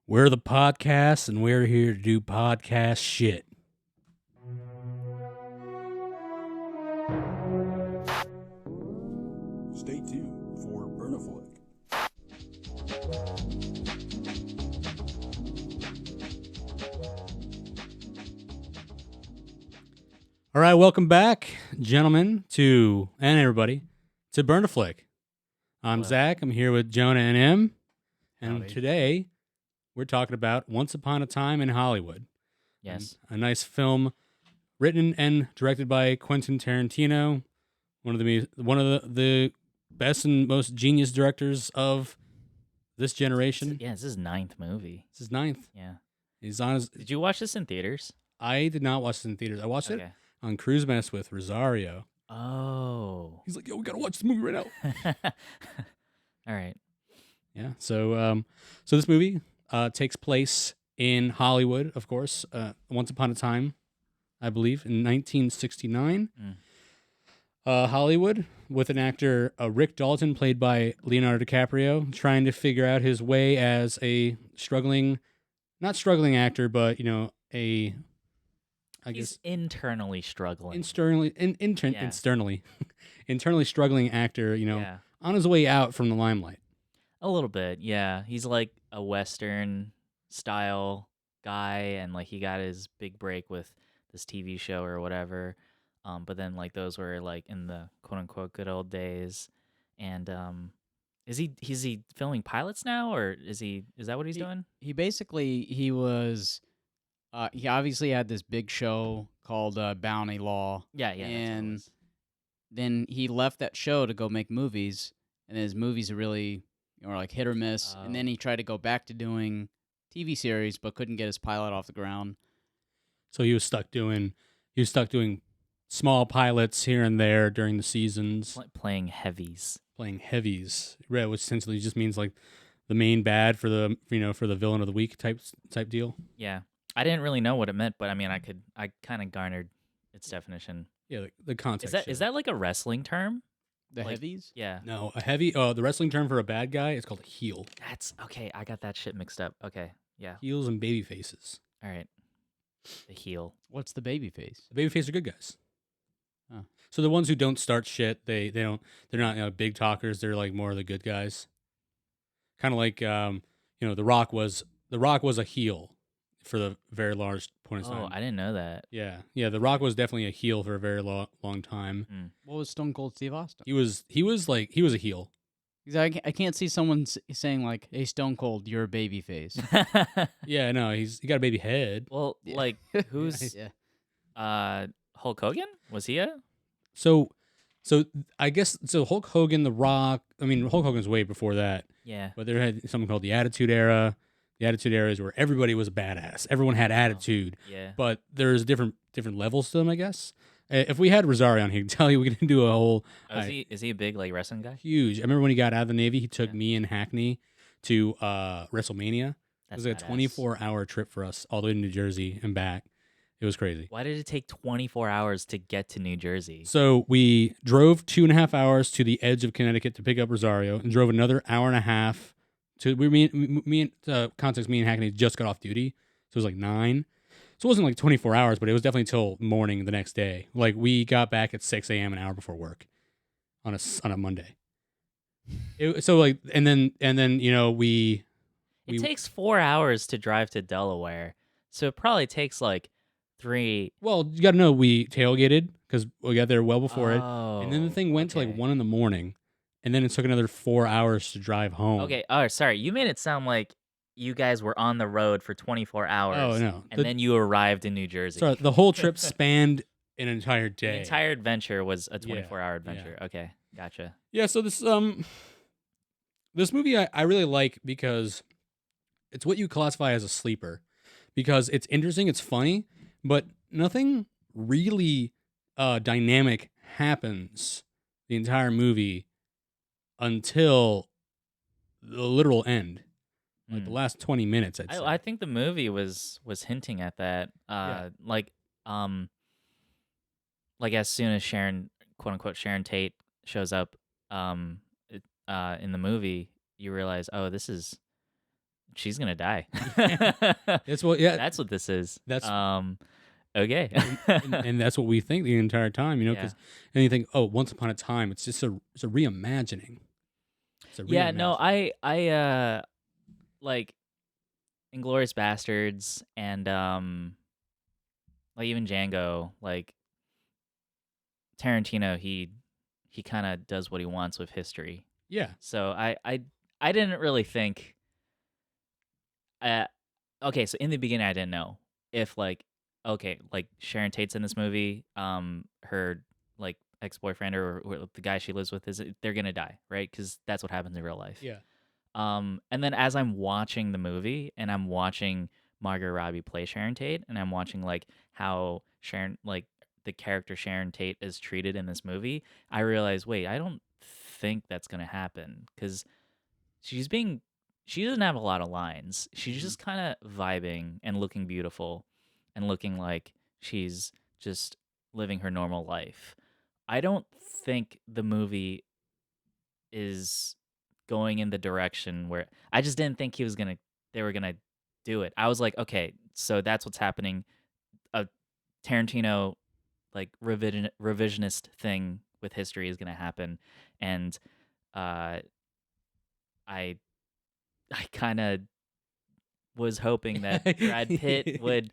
We're the podcast, and we're here to do podcast shit. Stay tuned for Burnaflick. All right, welcome back, gentlemen, and everybody, to Burn a Flick. I'm Hello. Zach. I'm here with Jonah and Em, and Howdy. today we're talking about Once Upon a Time in Hollywood. Yes. A nice film written and directed by Quentin Tarantino, one of the best and most genius directors of this generation. Yeah, it's his 9th movie. This is ninth. Yeah. He's on his. Did you watch this in theaters? I did not watch this in theaters. I watched it Okay. on Cruise Mess with Rosario. Oh. He's like, "Yo, we gotta watch this movie right now." All right. Yeah. So this movie takes place in Hollywood, of course. Once upon a time, I believe, in 1969. Hollywood, with an actor, Rick Dalton, played by Leonardo DiCaprio, trying to figure out his way as a not struggling actor, but He's internally struggling. internally struggling actor, Yeah. on his way out from the limelight. A little bit. Yeah. He's like a Western style guy, and like he got his big break with this TV show or whatever. But then like those were like in the quote unquote good old days. And is he filming pilots now, or is that what he's doing? He obviously had this big show called Bounty Law. Yeah, that's what it and was. then he left that show to go make movies, and his movies are really like hit or miss. And then he tried to go back to doing TV series, but couldn't get his pilot off the ground. So he was stuck doing small pilots here and there during the seasons, Playing heavies. playing heavies, right, which essentially just means like the main bad for the villain of the week type deal. Yeah. I didn't really know what it meant, but I mean, I kind of garnered its definition. Yeah, the context. Is that like a wrestling term? The Like- heavies? Yeah. No, a heavy. The wrestling term for a bad guy is called a heel. That's okay. I got that shit mixed up. Okay. Yeah. Heels and baby faces. All right. The heel. What's the baby face? The baby faces are good guys. Oh. So the ones who don't start shit, they're not big talkers. They're like more of the good guys. Kind of like The Rock was a heel for the very large point of time. Oh, I didn't know that. Yeah. The Rock was definitely a heel for a very long time. What was Stone Cold Steve Austin? He was a heel. Because I can't see someone saying like, "Hey, Stone Cold, you're a baby face." Yeah, no, he got a baby head. Well, Yeah. like who's Yeah. Hulk Hogan? Was he a? So I guess Hulk Hogan, The Rock. I mean, Hulk Hogan's way before that. Yeah. But there had something called the Attitude Era. The Attitude Era is where everybody was a badass. Everyone had attitude, Yeah. but there's different levels to them, I guess. If we had Rosario on, he'd tell you we could do a whole Oh, is he a big like wrestling guy? huge. I remember when he got out of the Navy, he took Yeah. me and Hackney to WrestleMania. It That's was like a badass. 24-hour trip for us all the way to New Jersey and back. It was crazy. Why did it take 24 hours to get to New Jersey? So we drove 2.5 hours to the edge of Connecticut to pick up Rosario, and drove another hour and a half to me and Hackney just got off duty, so it was like 9. So it wasn't like 24 hours, but it was definitely till morning the next day. Like we got back at 6 a.m. an hour before work on a Monday. And then we It takes 4 hours to drive to Delaware, so it probably takes like 3. well, you got to know we tailgated because we got there well before it, Oh, and then the thing went to like okay. 1 a.m, and then it took another 4 hours to drive home. Okay. Oh, sorry. You made it sound like you guys were on the road for 24 hours. Oh no, And then you arrived in New Jersey. sorry, the whole trip spanned an entire The day. entire adventure was a Yeah, 24-hour adventure. Okay. Gotcha. Yeah, so this movie I really like because it's what you classify as a sleeper, because it's interesting, it's funny, but nothing really dynamic happens the entire movie until the literal end, like the last 20 minutes. I'd say. I think the movie was hinting at that. Yeah. Like as soon as Sharon, quote unquote, Sharon Tate shows up in the movie, you realize, oh, this is she's gonna die. That's what. Yeah, That's what this is. That's- Okay. and that's what we think the entire time, you know. Yeah. Because and you think, oh, once upon a time, it's just it's a reimagining. It's a Yeah, no, reimagining. I like Inglorious Bastards and like even Django, like Tarantino, he kind of does what he wants with history. Yeah. So I didn't really think okay, so in the beginning I didn't know if like okay, like Sharon Tate's in this movie, her like ex-boyfriend or the guy she lives with they're going to die, right? Cuz that's what happens in real life. Yeah. And then as I'm watching the movie and I'm watching Margot Robbie play Sharon Tate and I'm watching like how Sharon like the character Sharon Tate is treated in this movie, I realize, wait, I don't think that's going to happen cuz she's being she doesn't have a lot of lines. She's just kind of vibing and looking beautiful and looking like she's just living her normal life. I don't think the movie is going in the direction where I just didn't think they were gonna do it. I was like, okay, so that's what's happening. A Tarantino like revisionist thing with history is gonna happen, and I I kind of was hoping that Brad Pitt would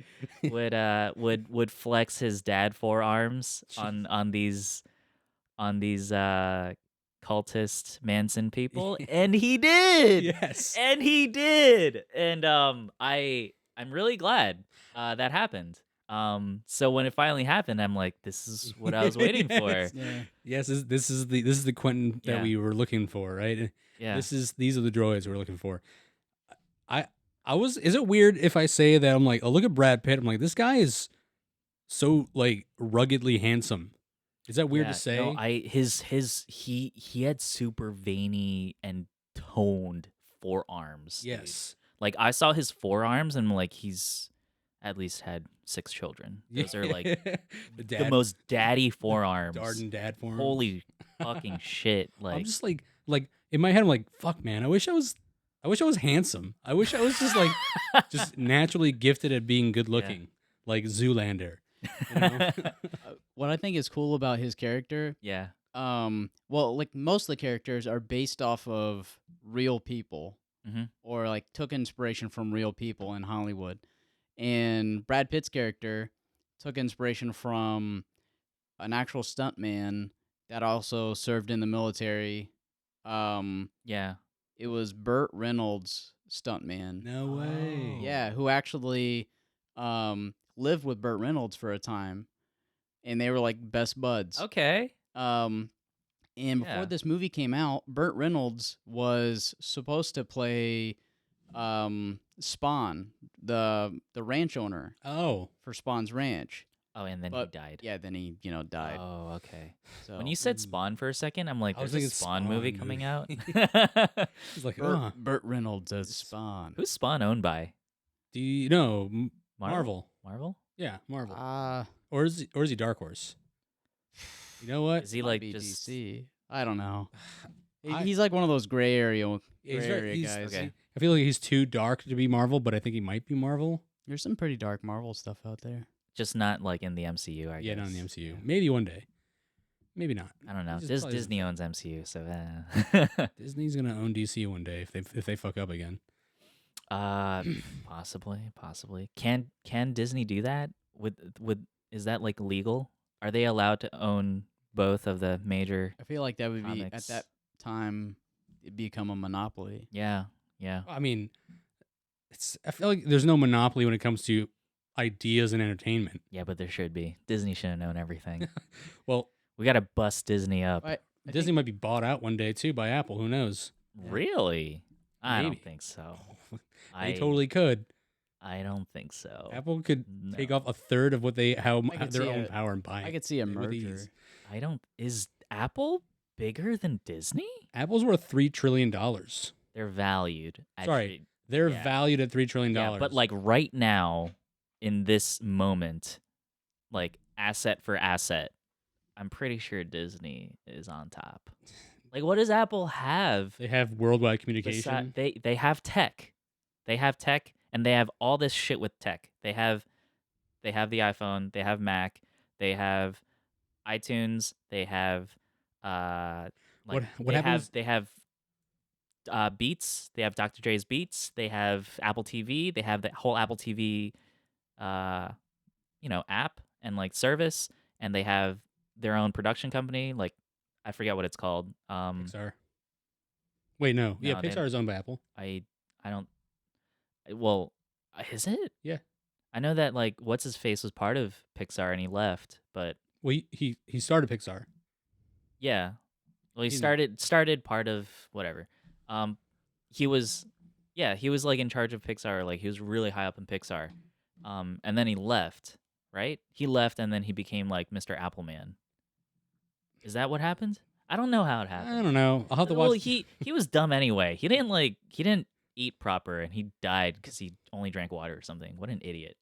flex his dad forearms on these cultist Manson people, and he did. Yes. And he did. And I'm really glad that happened. So when it finally happened, I'm like, this is what I was waiting for. Yes. Yeah. Yes, this is the Quentin that Yeah. we were looking for, right? Yeah. These are the droids we're looking for. I was. Is it weird if I say that I'm like, oh, look at Brad Pitt? I'm like, this guy is so like ruggedly handsome. Is that weird to say? No, he had super veiny and toned forearms. Dude. Yes. Like I saw his forearms and I'm like he's at least had 6 children. Those are like the most daddy forearms. Darden dad form. Holy fucking shit! Like I'm just like in my head, I'm like, fuck, man. I wish I was handsome. I wish I was just like just naturally gifted at being good looking, like Zoolander. You know? What I think is cool about his character, yeah, well, like most of the characters are based off of real people, Mhm. or like took inspiration from real people in Hollywood. And Brad Pitt's character took inspiration from an actual stuntman that also served in the military. yeah. It was Burt Reynolds' stuntman. No way. Yeah, who actually lived with Burt Reynolds for a time, and they were like best buds. Okay. And before Yeah. this movie came out, Burt Reynolds was supposed to play Spawn, the ranch owner Oh. for Spawn's Ranch. Oh, and then But he died. yeah, then he died. Oh, okay. So When you said Spawn for a second, I'm like, I was there's a thinking Spawn movie Spawn coming movie. out. He's like, Burt Reynolds as Spawn. Who's Spawn owned by? do you know Marvel? Marvel? Yeah, Marvel. Uh, Or is he Dark Horse? You know what? Is he might like be just DC. I don't know. I- He's like one of those gray area He's guys. okay. I feel like he's too dark to be Marvel, but I think he might be Marvel. There's some pretty dark Marvel stuff out there. just not like in the MCU? I Yeah, guess. not in the MCU. Maybe one day. Maybe not. I don't know. He just probably Disney owns MCU, so Disney's gonna own DC one day if they fuck up again. possibly. Can Disney do that? With is that like legal? Are they allowed to own both of the major? I feel like that would be at Comics. that time it'd become a monopoly. Yeah, yeah. I mean, I feel like there's no monopoly when it comes to ideas and entertainment. Yeah, but there should be. Disney shouldn't own everything. Well, We got to bust Disney up. I Disney think- might be bought out one day too by Apple. Who knows? Really? I Maybe. don't think so. They totally could. I don't think so. Apple could No. take off a third of what they could their see own a- power and buy. I could see a with merger. ease. I don't. Is Apple bigger than Disney? Apple's worth $3 trillion. They're valued. At Sorry, they're yeah. valued at $3 trillion. Yeah, but like right now, in this moment, like asset for asset, I'm pretty sure Disney is on top. Like, what does Apple have? they have worldwide communication. They have tech. They have tech, and they have all this shit with tech. They have the iPhone, they have Mac, they have iTunes, they have like What happens? they have Beats, they have Dr. Dre's Beats, they have Apple TV, they have the whole Apple TV app and like service, and they have their own production company, like I forget what it's called. Pixar. Wait, no. Yeah, No, Pixar is owned by Apple. I don't well, is it? Yeah. I know that like what's his face was part of Pixar and he left, but Well, he started Pixar. yeah. Well, he He's- started part of whatever. He was like in charge of Pixar, like he was really high up in Pixar. And then he left, right? He left and then he became like Mr. Appleman. Is that what happened? I don't know how it happened. I don't know. I'll have to Well, watch. he was dumb anyway. He didn't eat proper and he died because he only drank water or something. What an idiot.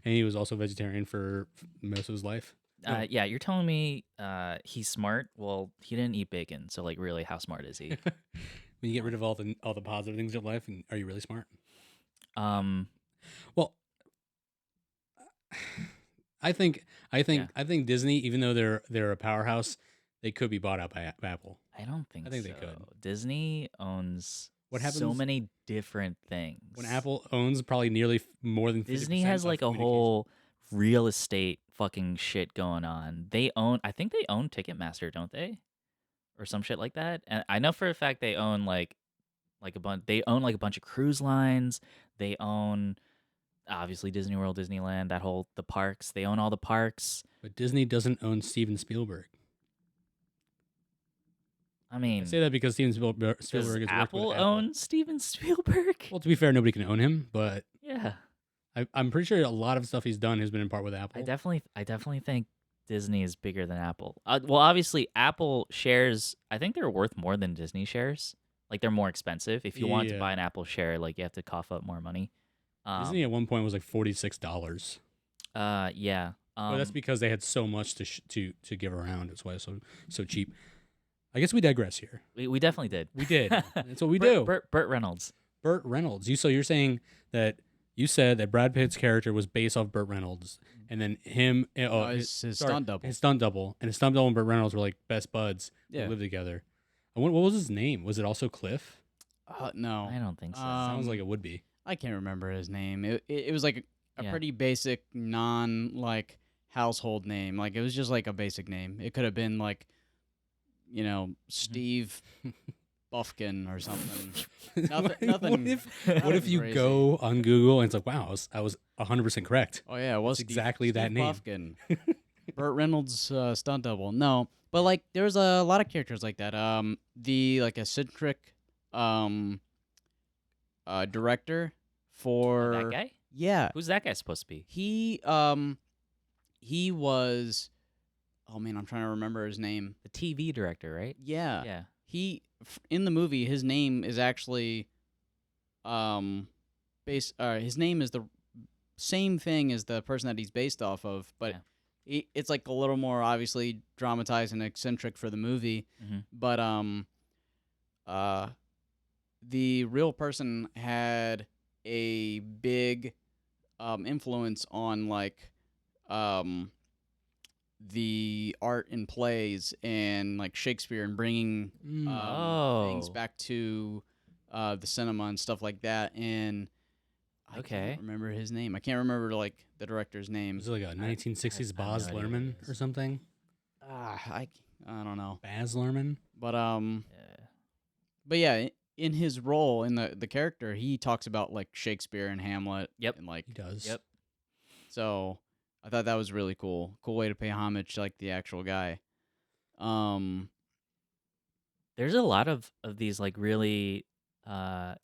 And he was also vegetarian for most of his life. No. Yeah, you're telling me he's smart? Well, he didn't eat bacon, so like really, how smart is he? When you get rid of all the positive things of life, and are you really smart? Um, Well, I think Yeah. Disney, even though they're a powerhouse, they could be bought out by Apple. I don't think I think so. they could. Disney owns What so happens- many different things. When Apple owns probably nearly more than 50% Disney has of like a communication. whole real estate fucking shit going on. I think they own Ticketmaster, don't they? Or some shit like that. And I know for a fact they own like a bunch. They own like a bunch of cruise lines. They own obviously Disney World, Disneyland, the parks. They own all the parks. But Disney doesn't own Steven Spielberg. I mean, I say that because Steven Spielberg does has worked Apple with own Steven Spielberg? Well, to be fair, nobody can own him, but Yeah, I'm pretty sure a lot of stuff he's done has been in part with Apple. I definitely think Disney is bigger than Apple. Well, obviously Apple shares. I think they're worth more than Disney shares. Like they're more expensive. If you want to Yeah. buy an Apple share, like you have to cough up more money. Disney at one point was like $46. Yeah. But that's because they had so much to give around. That's why it's so cheap. I guess we digress here. we definitely did. We did. That's what we do. Burt Reynolds. Burt Reynolds. You're saying that you said that Brad Pitt's character was based off Burt Reynolds, and then him, his stunt double. his stunt double, and Burt Reynolds were like best buds. They Yeah. lived together. And what was his name? Was it also Cliff? No, I don't think so. Sounds like it would be. I can't remember his name. It was like a Yeah. pretty basic, non like household name. Like it was just like a basic name. It could have been like, Steve Buffkin or something. Nothing. What if you crazy. go on Google and it's like, wow, I was 100% correct. Oh yeah, it was That's exactly that Steve name. Buffkin. Burt Reynolds stunt double. No, but like there was a lot of characters like that. The like eccentric director for That guy? Yeah, Who's that guy supposed to be? he was. Oh man, I'm trying to remember his name. The TV director, right? Yeah, Yeah. in the movie, his name is actually his name is the same thing as the person that he's based off of, but it's like a little more obviously dramatized and eccentric for the movie. Mhm. But the real person had a big influence on like the art and plays and like Shakespeare and bringing things Oh. back to the cinema and stuff like that. And I Okay. can't remember his name. I can't remember like the director's name. Was it like a 1960s I have Baz no idea Luhrmann what it or is. something? I don't know. Baz Luhrmann? But Yeah. yeah, in his role in the character, he talks about like Shakespeare and Hamlet. Yep. And like He does. Yep. so, I thought that was really cool. Cool way to pay homage to like the actual guy. There's a lot of these like really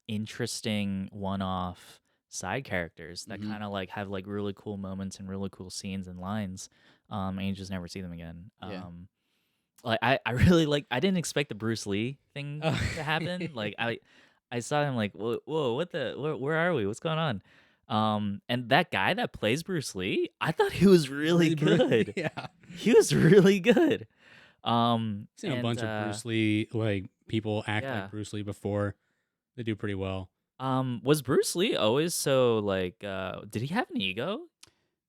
interesting one-off side characters that Mhm. kind of like have like really cool moments and really cool scenes and lines, and you just never see them again. Yeah. Like I really like. I didn't expect the Bruce Lee thing Oh. to happen. Like I saw him like whoa, where are we? What's going on? And that guy that plays Bruce Lee, I thought he was really good. Yeah. He was really good. I've seen a and, bunch of Bruce Lee like people act yeah. like Bruce Lee before. They do pretty well. Was Bruce Lee always so like? Did he have an ego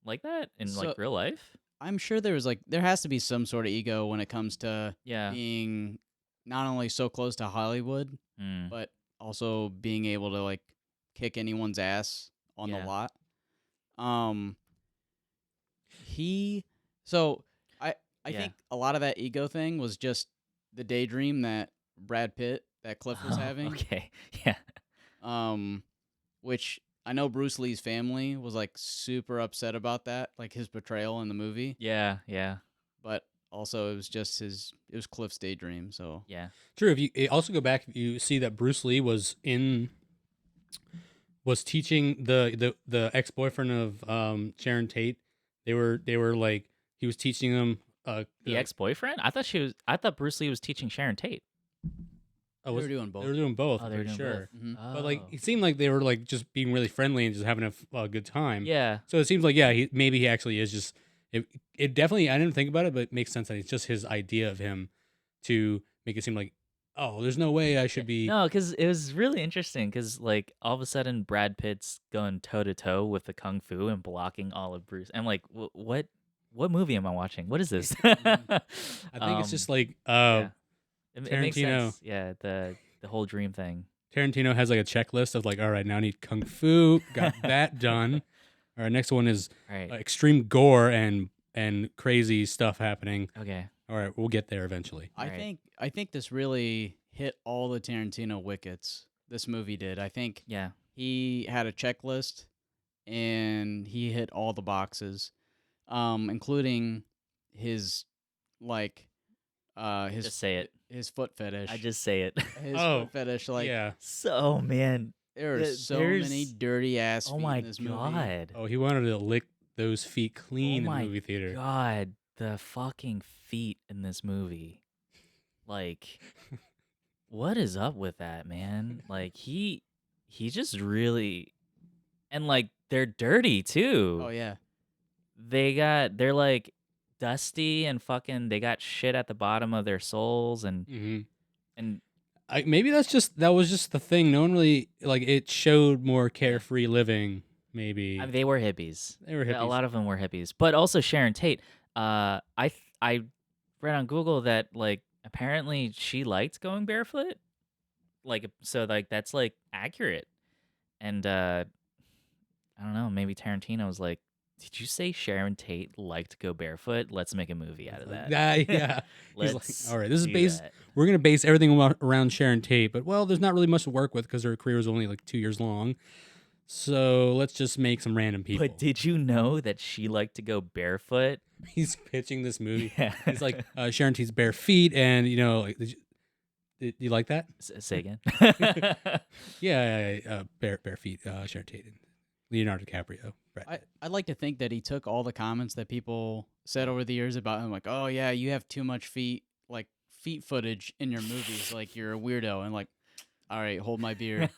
like that in like So real life? I'm sure there has to be some sort of ego when it comes to Yeah. being not only so close to Hollywood, Mm, but also being able to like kick anyone's ass on the yeah. lot. Um, he so I Yeah. think a lot of that ego thing was just the daydream that Cliff was Oh, having. okay. Yeah. Um, which I know Bruce Lee's family was like super upset about that, like his portrayal in the movie. Yeah. Yeah. But also it was Cliff's daydream. So Yeah. True. If you also go back, you see that Bruce Lee was teaching the ex boyfriend of Sharon Tate. They were like he was teaching them. The Like, ex-boyfriend? I thought Bruce Lee was teaching Sharon Tate. oh, they was were doing they both. were doing both. Oh, I'm they were pretty doing both. sure. Hmm. But like Oh. it seemed like they were like just being really friendly and just having a good time. Yeah. So it seems like maybe he actually is just it definitely I didn't think about it, but it makes sense that it's just his idea of him to make it seem like oh there's no way I Yeah. should be No, because it was really interesting. Because like all of a sudden Brad Pitt's going toe to toe with the kung fu and blocking all of Bruce. I'm like, what movie am I watching? What is this? I think it's um, just like yeah, it makes Tarantino. sense. Yeah, the whole dream thing. Tarantino has like a checklist of like all right now I need kung fu got that done. All right, next one is Right. extreme gore and crazy stuff happening. Okay. All right, we'll get there eventually. Right. I think this really hit all the Tarantino wickets. This movie did. I think Yeah. he had a checklist and he hit all the boxes, including his like Just say it. his foot fetish. I just say it. His Oh, foot fetish. Like yeah. So man, there are so many there's dirty ass oh feet my in this movie. god. Oh, he wanted to lick those feet Oh clean in the my movie theater. god, the fucking feet in this movie. Like, what is up with that, man? Like he just really and like they're dirty too. Oh yeah. They're like dusty and fucking they got shit at the bottom of their soles Hmm. and Maybe that was just the thing. No one really like it showed more yeah. carefree living. I Maybe mean, they were hippies. they were Yeah, a hippies. lot of them were hippies. But also Sharon Tate. I read on Google that like apparently she liked going barefoot. Like so like that's like accurate. And I don't know, maybe Tarantino was like, "Did you say Sharon Tate liked to go barefoot? Let's make a movie out of that." Yeah. He's like, Let's all right, this is do based. that. We're gonna base everything around Sharon Tate, but well, there's not really much to work with because her career was only like 2 years long. So let's just make some random people. But did you know that she liked to go barefoot? He's pitching this movie. Yeah. He's like Sharon Tate's bare feet, and you know, like, did you like that? Say again. Yeah, bare feet. Sharon Tate, and Leonardo DiCaprio. Brad Pitt. I'd like to think that he took all the comments that people said over the years about him, like, oh yeah, you have too much feet footage in your movies, like you're a weirdo, and like, all right, hold my beer.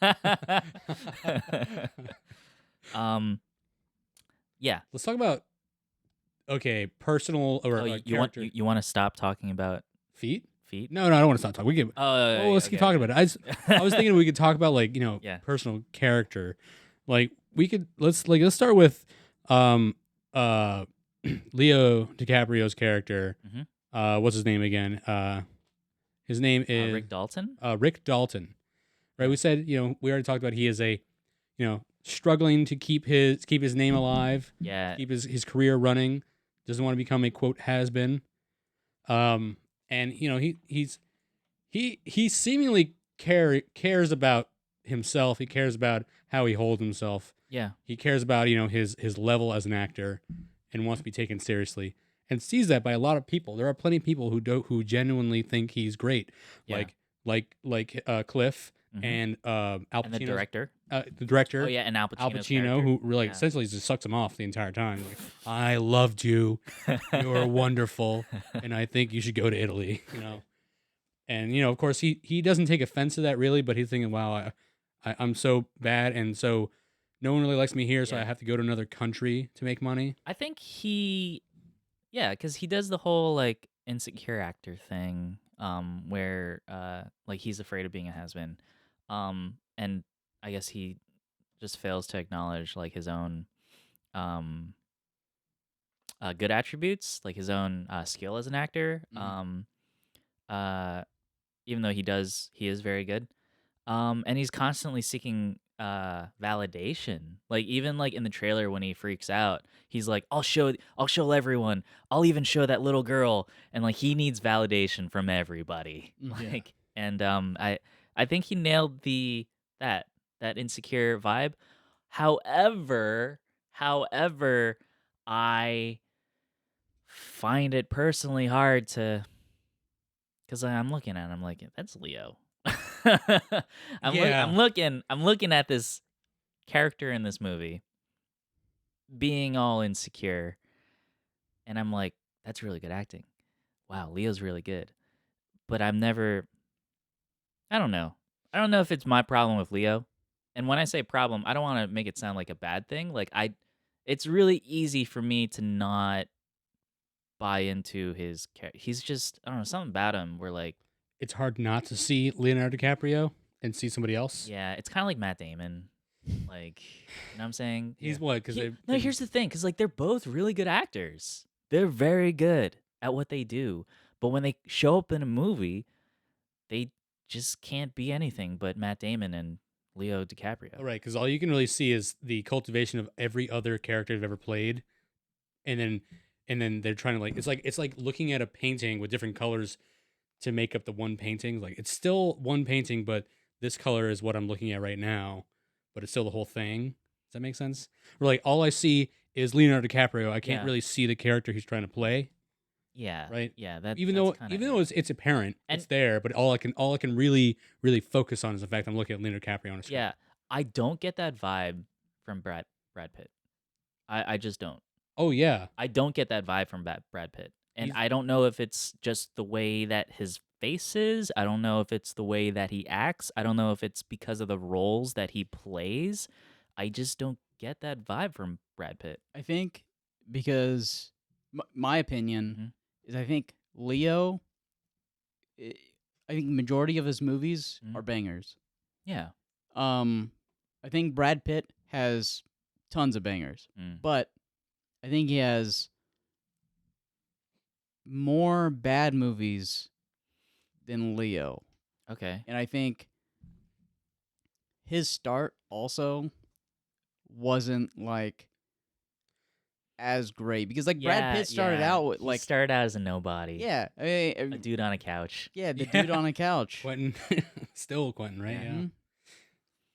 Yeah. Let's talk about personal or Oh, you character you want to stop talking about feet. feet? No, I don't want to stop talking. We can. Oh, Let's keep talking about it. I was thinking we could talk about like Yeah. personal character. Like we could let's start with Leo DiCaprio's character. Mhm. What's his name again? His name is Rick Dalton. Rick Dalton. Right? We said we already talked about he is a struggling to keep his name alive, Yeah. keep his career running. Doesn't want to become a quote has been. And he seemingly cares about himself. He cares about how he holds himself. Yeah. He cares about his level as an actor, and wants to be taken seriously, and sees that by a lot of people. There are plenty of people who genuinely think he's great, Yeah. like Cliff Mhm. and Al Pacino, And the director. the director. Oh yeah, and Al Pacino's Al Pacino, character. who really Yeah. essentially just sucks him off the entire time. Like, I loved you. You're wonderful, and I think you should go to Italy. And of course, he doesn't take offense to that really, but he's thinking, wow, I'm so bad, and so no one really likes me here, so Yeah. I have to go to another country to make money. I think because he does the whole like insecure actor thing, where like he's afraid of being a has-been, and I guess he just fails to acknowledge like his own um good attributes, like his own skill as an actor. Mhm. Uh, even though he is very good. And he's constantly seeking validation. Like even like in the trailer when he freaks out, he's like, I'll show everyone. I'll even show that little girl." And like he needs validation from everybody. Yeah. Like and I think he nailed that that insecure vibe. However, however, I find it personally hard to because I'm looking at it, I'm like, that's Leo. Yeah. I'm looking at this character in this movie being all insecure, and I'm like, that's really good acting. Wow, Leo's really good. But I don't know. I don't know if it's my problem with Leo. And when I say problem, I don't want to make it sound like a bad thing. It's really easy for me to not buy into his character. He's just, I don't know, something about him where like, It's hard not to see Leonardo DiCaprio and see somebody else. yeah, it's kind of like Matt Damon. Like, you know what I'm saying? He's what? Because No, here's the thing, because like they're both really good actors. They're very good at what they do, but when they show up in a movie, they just can't be anything but Matt Damon and Leo DiCaprio. right, because all you can really see is the cultivation of every other character they've ever played, and then they're trying to like it's like looking at a painting with different colors to make up the one painting. Like it's still one painting, but this color is what I'm looking at right now, but it's still the whole thing. Does that make sense? Where like all I see is Leonardo DiCaprio. I can't Yeah. really see the character he's trying to play. Yeah, Right. Yeah, that Even that's though kinda even though it's apparent, it's And- there, but all I can really focus on is the fact I'm looking at Leonardo DiCaprio on a screen. yeah, I don't get that vibe from Brad Pitt. I just don't. Oh yeah. I don't get that vibe from Brad Pitt. And He's- I don't know if it's just the way that his face is. I don't know if it's the way that he acts. I don't know if it's because of the roles that he plays. I just don't get that vibe from Brad Pitt. I think because my opinion Mhm. is I think Leo, I I think majority of his movies Mhm. are bangers. Yeah. I think Brad Pitt has tons of bangers, Mm. but I think he has more bad movies than Leo. Okay. And I think his start also wasn't like as great because like Brad Pitt started out with he like started out as a nobody. yeah, A dude on a couch. yeah, the Yeah. dude on a couch. Quentin, still Quentin, right? Yeah. Yeah. Mhm.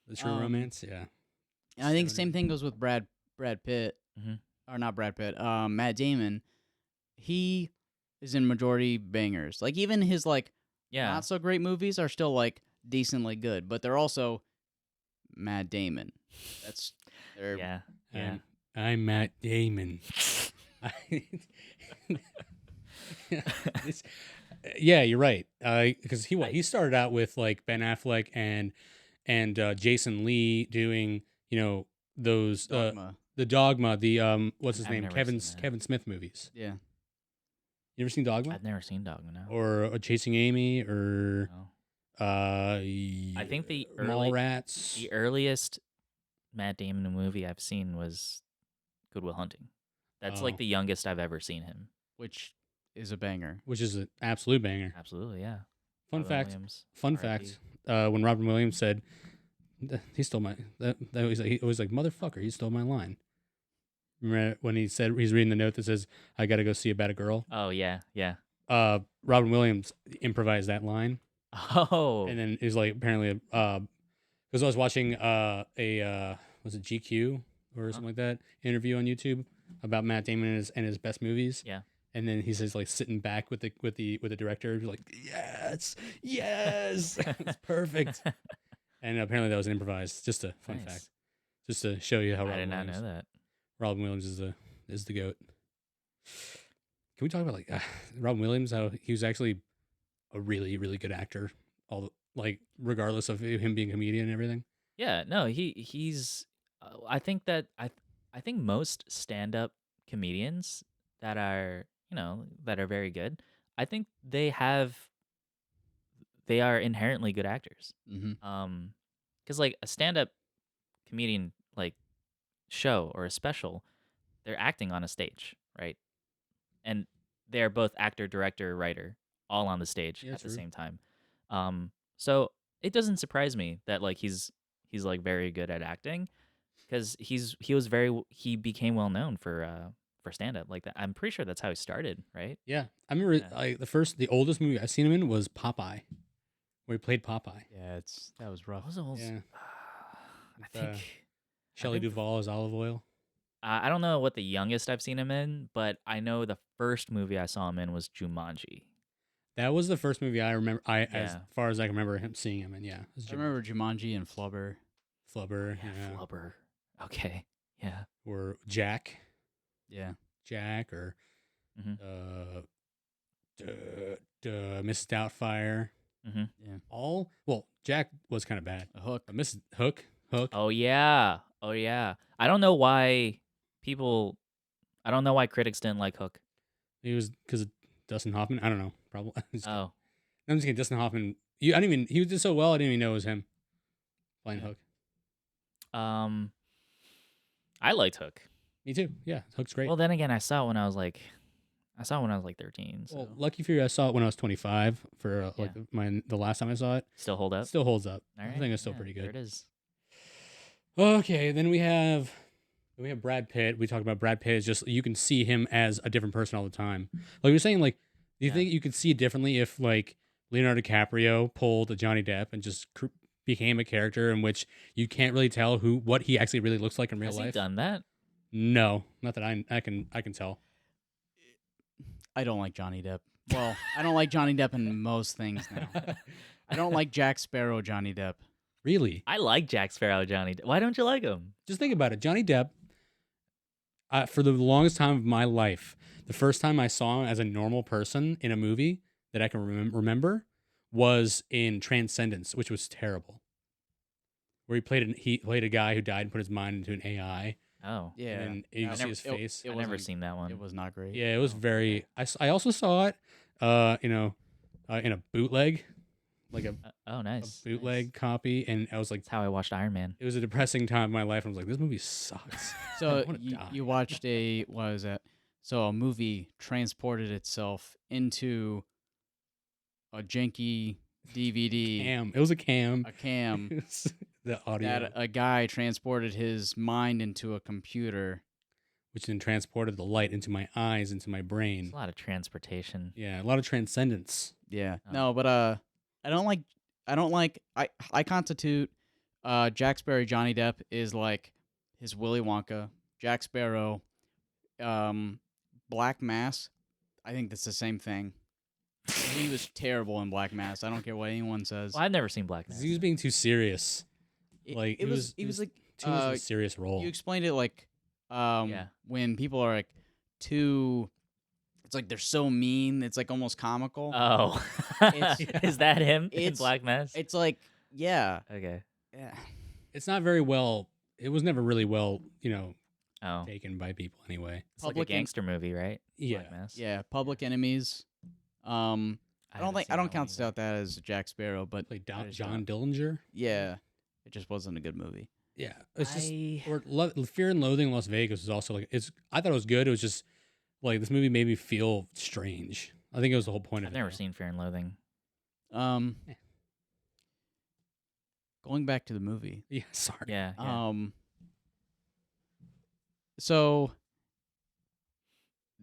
The True Um, Romance. Yeah. And I think Stoner. same thing goes with Brad Pitt Mhm. or not Brad Pitt. Matt Damon. He is in majority bangers. Like even his like Yeah. not so great movies are still like decently good, but they're also Matt Damon. That's they're Yeah. Yeah. I'm Matt Damon. This- yeah, you're right. Because he started out with like Ben Affleck and Jason Lee doing those Dogma. the Dogma, the what's his I've name, never Kevin seen that. Kevin Smith movies. Yeah. You ever seen Dogma I've never seen Dogma now. or Chasing Amy or No. I think the Mallrats? The earliest Matt Damon movie I've seen was Good Will Hunting. That's Oh. like the youngest I've ever seen him. Which is a banger. Which is an absolute banger. Absolutely, yeah. Fun Robin fact. Williams, Fun R.I.P. fact. When Robin Williams said he stole my he was like motherfucker, he stole my line. Remember when he said he's reading the note that says I got to go see about a girl? Oh yeah, yeah. Robin Williams improvised that line, Oh, and then it was like apparently because I was watching was it GQ or something like that interview on YouTube about Matt Damon and his best movies. yeah. And then he says like sitting back with the director, like yes, it's perfect. And apparently that was improvised. Just a fun Nice. fact, just to show you how I Robin did not Williams, know that. Robin Williams is the goat. Can we talk about like Robin Williams? How he was actually a really really good actor. Like regardless of him being a comedian and everything. Yeah, no, he's. I think that I think most stand-up comedians that are that are very good. I think they are inherently good actors. Mm-hmm. because like a stand-up comedian like show or a special, they're acting on a stage, right? And they're both actor, director, writer, all on the stage Yeah, at the true. same time. So it doesn't surprise me that like he's like very good at acting because he became well known for stand up like that. I'm pretty sure that's how he started, right? Yeah, I remember Yeah. the oldest movie I've seen him in was Popeye, where he played Popeye. Yeah, that was rough. What was the whole? Yeah, I with, think. Shelley I think Duvall as Olive Oil. I don't know what the youngest I've seen him in, but I know the first movie I saw him in was Jumanji. That was the first movie I remember. As Yeah. far as I can remember him seeing him in. Yeah, it was I remember Jumanji and Flubber. Flubber. Yeah, Yeah, Flubber. Okay. Yeah. or Jack, Yeah. or Mm-hmm. uh, Mrs. Doubtfire. Mm-hmm. All well, Jack was kind of bad, A hook. but Mrs. Hook. Oh yeah. Oh yeah. I don't know why critics didn't like Hook. He was because of Dustin Hoffman. I don't know. Probably. Oh. I'm just kidding. Dustin Hoffman. I didn't even. He did so well. I didn't even know it was him playing Yeah. Hook. I liked Hook. Me too. Yeah, Hook's great. Well, then again, I saw it when I was like 13. So Well, lucky for you, I saw it when I was 25 for Yeah. the last time I saw it. still hold It up. still holds up. All I right. think it's still Yeah, pretty There good. it is. Okay, then we have Brad Pitt. We talked about Brad Pitt. Is just you can see him as a different person all the time. Like you're saying, like do you Yeah. think you could see it differently if like Leonardo DiCaprio pulled a Johnny Depp and just became a character in which you can't really tell what he actually really looks like in real Has life? he done that? No, not that I can tell. I don't like Johnny Depp. Well, I don't like Johnny Depp in most things now. I don't like Jack Sparrow Johnny Depp. Really? I like Jack Sparrow, Johnny. Why don't you like him? Just think about it. Johnny Depp, for the longest time of my life, the first time I saw him as a normal person in a movie that I can remember was in Transcendence, which was terrible. Where he played a guy who died and put his mind into an AI. Oh. Yeah. And then you I see never- his face. I've never seen that one. It was not great. Yeah, it was No. very. I also saw it, in a bootleg, like a Oh, nice. bootleg Nice. copy, and I was like, That's how I watched Iron Man. it was a depressing time in my life. I was like, this movie sucks. So I wanna die. you watched what was that? So a movie transported itself into a janky DVD, Cam. It was a cam. a cam, It was the audio, that a guy transported his mind into a computer. which then transported the light into my eyes, into my There's brain. a lot of transportation. Yeah, a lot of transcendence. Yeah. Oh. No, but I don't like I constitute Jack Sparrow Johnny Depp is like his Willy Wonka, Jack Sparrow, Black Mass. I think that's the same thing. He was terrible in Black Mass. I don't care what anyone says. Well, I've never seen Black Mass. He was being too serious. Like, it was like Too much of a serious role. you explained it like Yeah. when people are like too, it's like they're so mean, it's like almost comical. Oh. It's- Is that him in it's- Black Mass? It's like, yeah. Okay. Yeah. It's not very well. It was never really well, Oh. taken by people anyway. It's like a Public en- gangster movie, right? Yeah. Black Mass. Yeah, Public Enemies. I don't count out that as Jack Sparrow, but Played I just John don't- Dillinger. Yeah, it just wasn't a good movie. Yeah, it's just I Fear and Loathing in Las Vegas was also like I thought it was good. It was just like this movie made me feel strange. I think it was the whole point of I've it. never though. seen Fear and Loathing. Yeah. Going back to the movie. Yeah, sorry. Yeah. yeah. So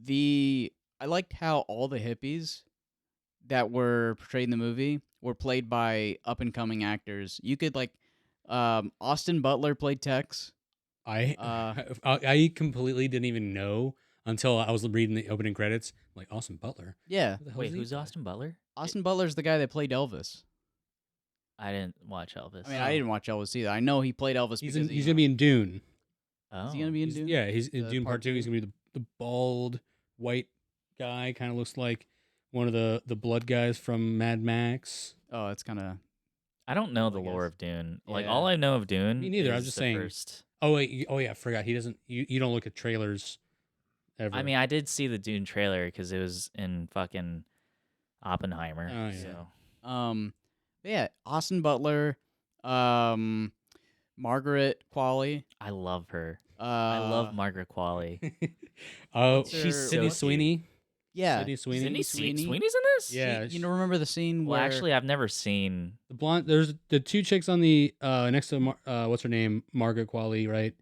I liked how all the hippies that were portrayed in the movie were played by up and coming actors. You could Austin Butler played Tex. I Uh, I completely didn't even know until I was reading the opening credits. I'm like Austin Butler. Yeah, Who the hell Wait, is he who's play? Austin Butler? Austin Butler's the guy that played Elvis. I didn't watch Elvis. I mean, I didn't watch Elvis either. I know he played Elvis He's because he's gonna be in Dune. Oh. Is he gonna be in He's- Dune? Yeah, he's in The Dune part Part 2. He's two? gonna be the bald white guy. Kind of looks like one of the blood guys from Mad Max. Oh, it's kind of. I don't know the I lore guess. of Dune. Like Yeah. all I know of Dune. Me neither, I was is just the saying. First... Oh wait, oh yeah, I forgot. He doesn't. You don't look at trailers ever. I mean, I did see the Dune trailer because it was in fucking Oppenheimer. Oh, yeah. So Yeah, Austin Butler, Margaret Qualley. I love her. Uh, I love Margaret Qualley. Oh, What's She's her- Sydney so Sweeney. Yeah, Sydney Sweeney. Sydney Sweeney. Sweeney's in this? Yeah, you know, remember the scene Well, where actually, I've never seen. the blonde. There's the two chicks on the next to what's her name, Margaret Qualley, right?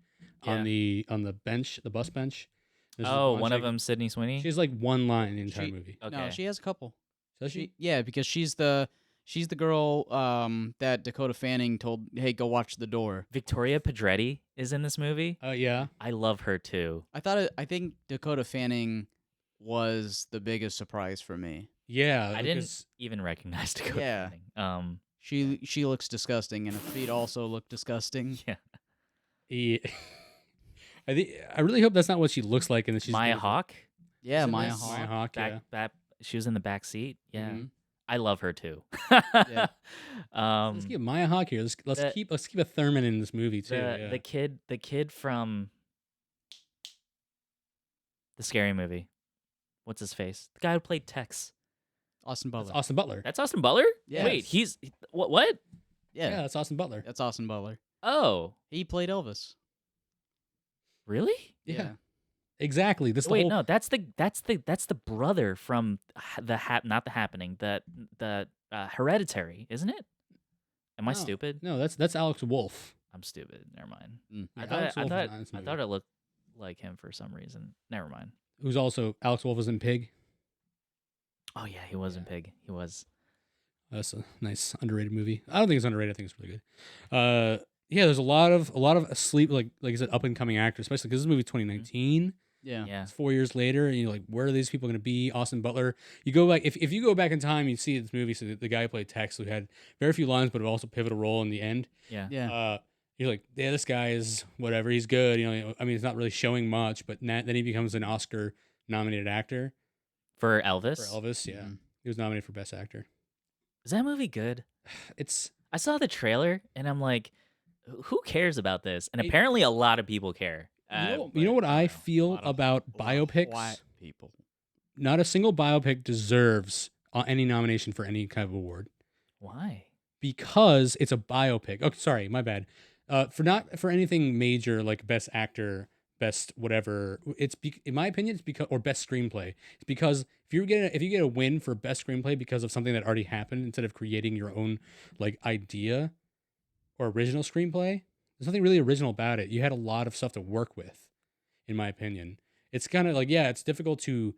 On the bench, the bus bench. There's this Oh, blonde one of chick. them, Sydney Sweeney. She has like one line in the entire She- movie. Okay. no, she has a couple. Does she? Yeah, because she's the girl that Dakota Fanning told, "Hey, go watch the door." Victoria Pedretti is in this movie. Yeah. I love her too. I think Dakota Fanning was the biggest surprise for me. Yeah. I didn't because- even recognize Dakota Yeah. Fanning. She looks disgusting, and her feet also look disgusting. Yeah. Yeah. I really hope that's not what she looks like, and that she's Maya beautiful. Hawke. Yeah, Isn't Maya this- Hawke. Maya Hawke. Yeah. She was in the back seat. Yeah. Mhm. I love her too. Yeah. Let's get Maya Hawke here. Let's the- keep a Thurman in this movie too. the yeah. the kid from the Scary Movie. What's his face? The guy who played Tex. Austin That's Butler. Austin Butler. That's Austin Butler? Yes. Wait, he's what? Yeah, Yeah, that's Austin Butler. that's Austin Butler. Oh, He played Elvis. really? Yeah. Exactly. This Wait, the whole no, that's the brother from not the Happening, the Hereditary, isn't it? Am I No. stupid? No, that's Alex Wolff. I'm stupid. Never mind. Mm. I Yeah, thought Alex I Wolff is thought not in this I movie. thought it looked like him for some reason. Never mind. Who's also Alex Wolff was in Pig. Oh yeah, he was in Yeah. Pig. He was. That's a nice underrated movie. I don't think it's underrated. I think it's really good. Yeah, there's a lot of sleep like I said, up and coming actors, especially because this movie 2019. Yeah. Yeah. It's 4 years later, and you're like, where are these people going to be? Austin Butler. You go back if you go back in time, you see this movie. So the guy who played Tex, who had very few lines, but also pivotal role in the end. Yeah. Yeah. You're like, yeah, this guy is whatever. He's good. I mean, he's not really showing much, but then he becomes an Oscar nominated actor For Elvis. for Elvis. Yeah, Mhm. he was nominated for Best Actor. Is that movie good? It's I saw the trailer and I'm like, who cares about this? And It- apparently a lot of people care. you know what I but feel a lot of- about A lot of biopics. white people. Not a single biopic deserves any nomination for any kind of award Why? because it's a biopic. Oh, sorry, my bad. For anything major like Best Actor, Best whatever. In my opinion, it's because or Best Screenplay. It's because if you get a win for Best Screenplay because of something that already happened instead of creating your own like idea or original screenplay, there's nothing really original about it. You had a lot of stuff to work with, in my opinion. It's kind of like it's difficult to.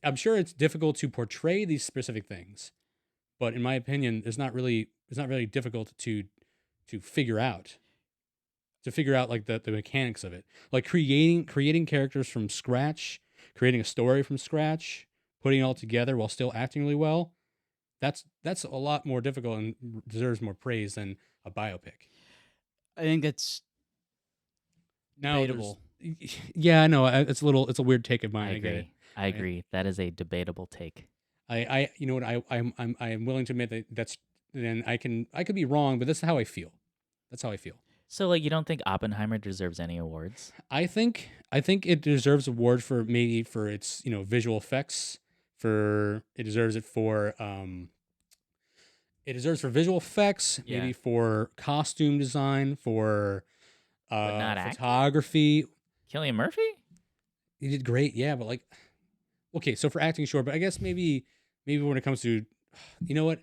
I'm sure it's difficult to portray these specific things, but in my opinion, it's not really difficult to figure out. To figure out like the mechanics of it, like creating characters from scratch, creating a story from scratch, putting it all together while still acting really well. That's a lot more difficult and deserves more praise than a biopic. I think that's Now, debatable. yeah, I know it's a weird take of mine. I I get it. agree. I agree. That is a debatable take. I you know what I'm willing to admit that's then I could be wrong, but that's how I feel. That's how I feel. So like you don't think Oppenheimer deserves any awards? I think it deserves award for maybe for its visual effects. It deserves for visual effects, Yeah. maybe for costume design, for But not acting? photography. Cillian Murphy? He did great, yeah, but like, okay, so for acting, sure, but I guess maybe when it comes to, you know what,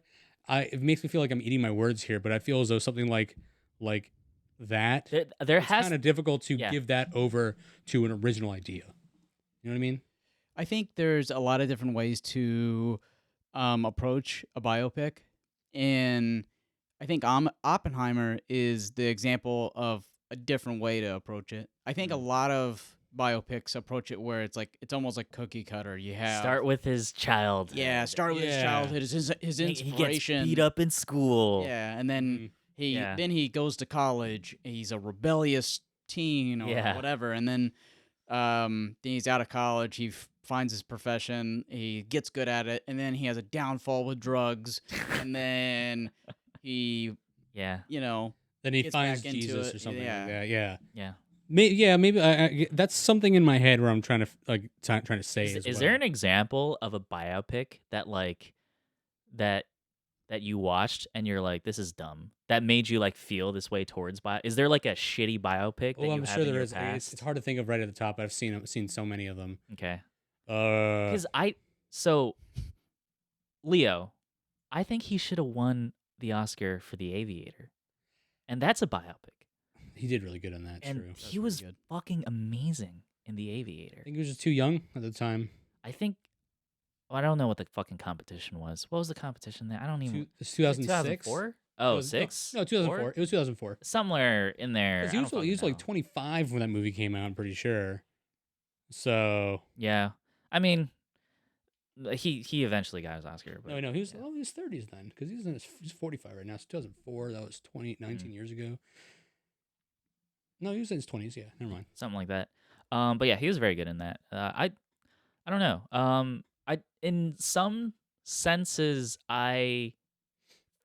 it makes me feel like I'm eating my words here, but I feel as though something like that. There It's has kind of difficult to yeah. give that over to an original idea. You know what I mean? I think there's a lot of different ways to approach a biopic, and I think Oppenheimer is the example of a different way to approach it. I think a lot of biopics approach it where it's almost like cookie cutter. You have start with his childhood. start with his Yeah. childhood, his He gets inspiration. beat up in school. Yeah, and then Mhm. Yeah. he goes to college. He's a rebellious teen or Yeah. whatever, and then he's out of college. He finds his profession. He gets good at it, and then he has a downfall with drugs, and then he Yeah. Then he Gets finds back into Jesus it, or something yeah. like that. Yeah. Yeah. Maybe that's something in my head where I'm trying to trying to say. Is as there well. an example of a biopic that that you watched and you're like, this is dumb? That made you like feel this way towards bio? Is there like a shitty biopic that Well, you I'm have sure in there your is. It's past? hard to think of right at the top. I've seen so many of them. Okay, Uh, because Leo, I think he should have won the Oscar for The Aviator, and that's a biopic. he did really good on that. And True. That's he was pretty good. fucking amazing in The Aviator. I think he was just too young at the time. I think. Well, I don't know what the fucking competition was. What was the competition there? I don't even. It's 2006. 2004? Oh, No, 6? no, 2004. 4? It was 2004. Somewhere in there. He was like 25 when that movie came out. I'm pretty sure. So Yeah. I mean, he eventually got his Oscar. But, no, he was yeah. in his 30s then, because he's 45 right now. It's 2004. That was 19 years ago. No, he was in his 20s. Yeah, never mind. Something like that. But yeah, he was very good in that. I don't know. I in some senses I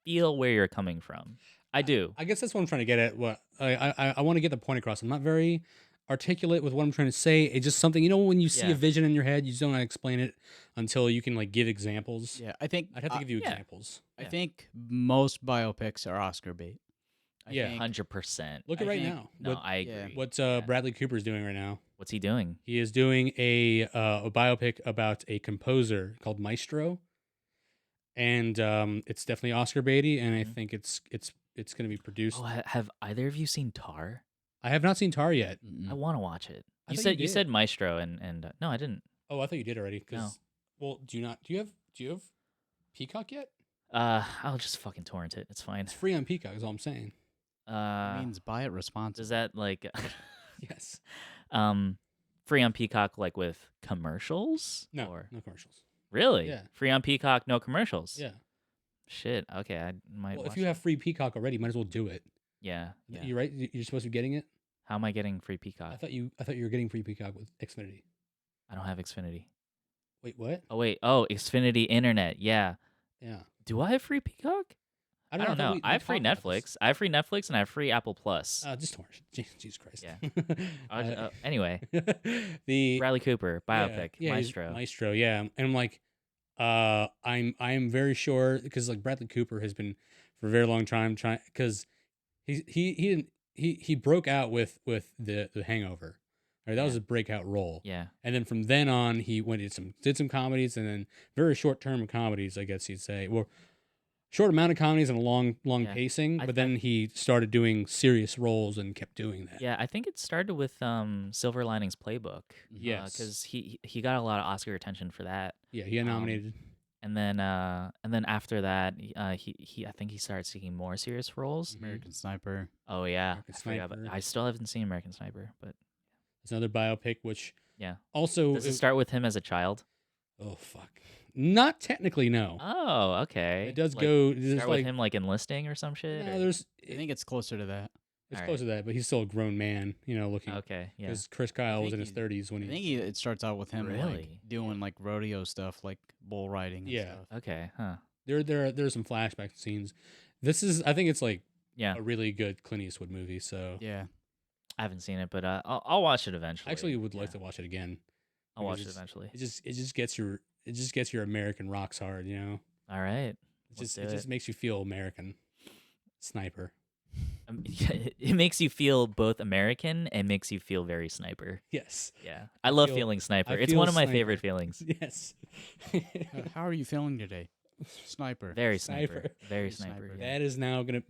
feel where you're coming from. I do. I guess that's what I'm trying to get at. What I want to get the point across. I'm not very articulate with what I'm trying to say. It's just something, when you see Yeah. a vision in your head, you just don't know how to explain it until you can like give examples. Yeah, I think I'd have to give you yeah. examples. I Yeah. think most biopics are Oscar bait. I Yeah. think 100%. Look at I right think- now. No, What, I yeah. agree. what Yeah. Bradley Cooper's doing right now. What's he doing? He is doing a biopic about a composer called Maestro, and it's definitely Oscar baity, and I Mhm. think it's going to be produced. Oh, have either of you seen Tar? I have not seen Tar yet. Mm-mm. I want to watch it. I You thought said you you said did. Maestro and no, I didn't. Oh, I thought you did already. 'Cause- No. Well, do you have Peacock yet? I'll just fucking torrent it. It's fine. It's free on Peacock. Is all I'm saying. It means buy it responsibly. Does that like Yes. free on Peacock like with commercials? No. Or No commercials. really? Yeah. Free on Peacock, no commercials. Yeah. Shit. Okay, I might. Well, watch if you that. have free Peacock already, you might as well do it. Yeah. Yeah. You're right. You're supposed to be getting it. How am I getting free Peacock? I thought you were getting free Peacock with Xfinity. I don't have Xfinity. Wait, what? Oh wait. Oh, Xfinity Internet. Yeah. Yeah. Do I have free Peacock? I don't thought know. we I have free talked about this. Netflix. I have free Netflix and I have free Apple Plus. Just torrent. Jesus Christ. Yeah. Uh, Anyway, the Bradley Cooper biopic, he's Maestro. Maestro, yeah. And I'm like, I'm very sure, because like Bradley Cooper has been for a very long time trying, because he broke out with the Hangover. Right, that was Yeah. a breakout role. Yeah. And then from then on, he did some comedies, and then very short term comedies, I guess you'd say. Well, short amount of comedies and a long Yeah. pacing. I- But then he started doing serious roles and kept doing that. Yeah, I think it started with Silver Linings Playbook. Yes. Because he got a lot of Oscar attention for that. Yeah, he got nominated. And then after that, he I think he started seeking more serious roles. American Sniper. Oh yeah, American I forgot about- Sniper. I still haven't seen American Sniper, but It's another biopic, which yeah. also Does it start with him as a child? oh fuck, not technically no. Oh, okay. It does Like, go. There's start like with him like enlisting or some shit. no, or- there's I think it's closer to that. it's Alright. close to that, but he's still a grown man, looking. Okay, yeah. Because Chris Kyle I was in think his 30s when I he. think it starts out with him like Really? doing like rodeo stuff, like bull riding. And Yeah. stuff. Okay, huh? There's some flashback scenes. I think it's like Yeah, a really good Clint Eastwood movie. So Yeah. I haven't seen it, but I'll watch it eventually. I actually would like Yeah, to watch it again. I'll watch it because eventually. It just gets your American rocks hard. All right. It Let's just do it just makes you feel American. Sniper. It makes you feel both American and makes you feel very sniper. Yes. Yeah, I love feel- feeling sniper. I It's feel one of my sniper. favorite feelings. Yes. How are you feeling today? Sniper. Very sniper. Sniper. Very Very sniper. sniper. Yeah. That is now gonna.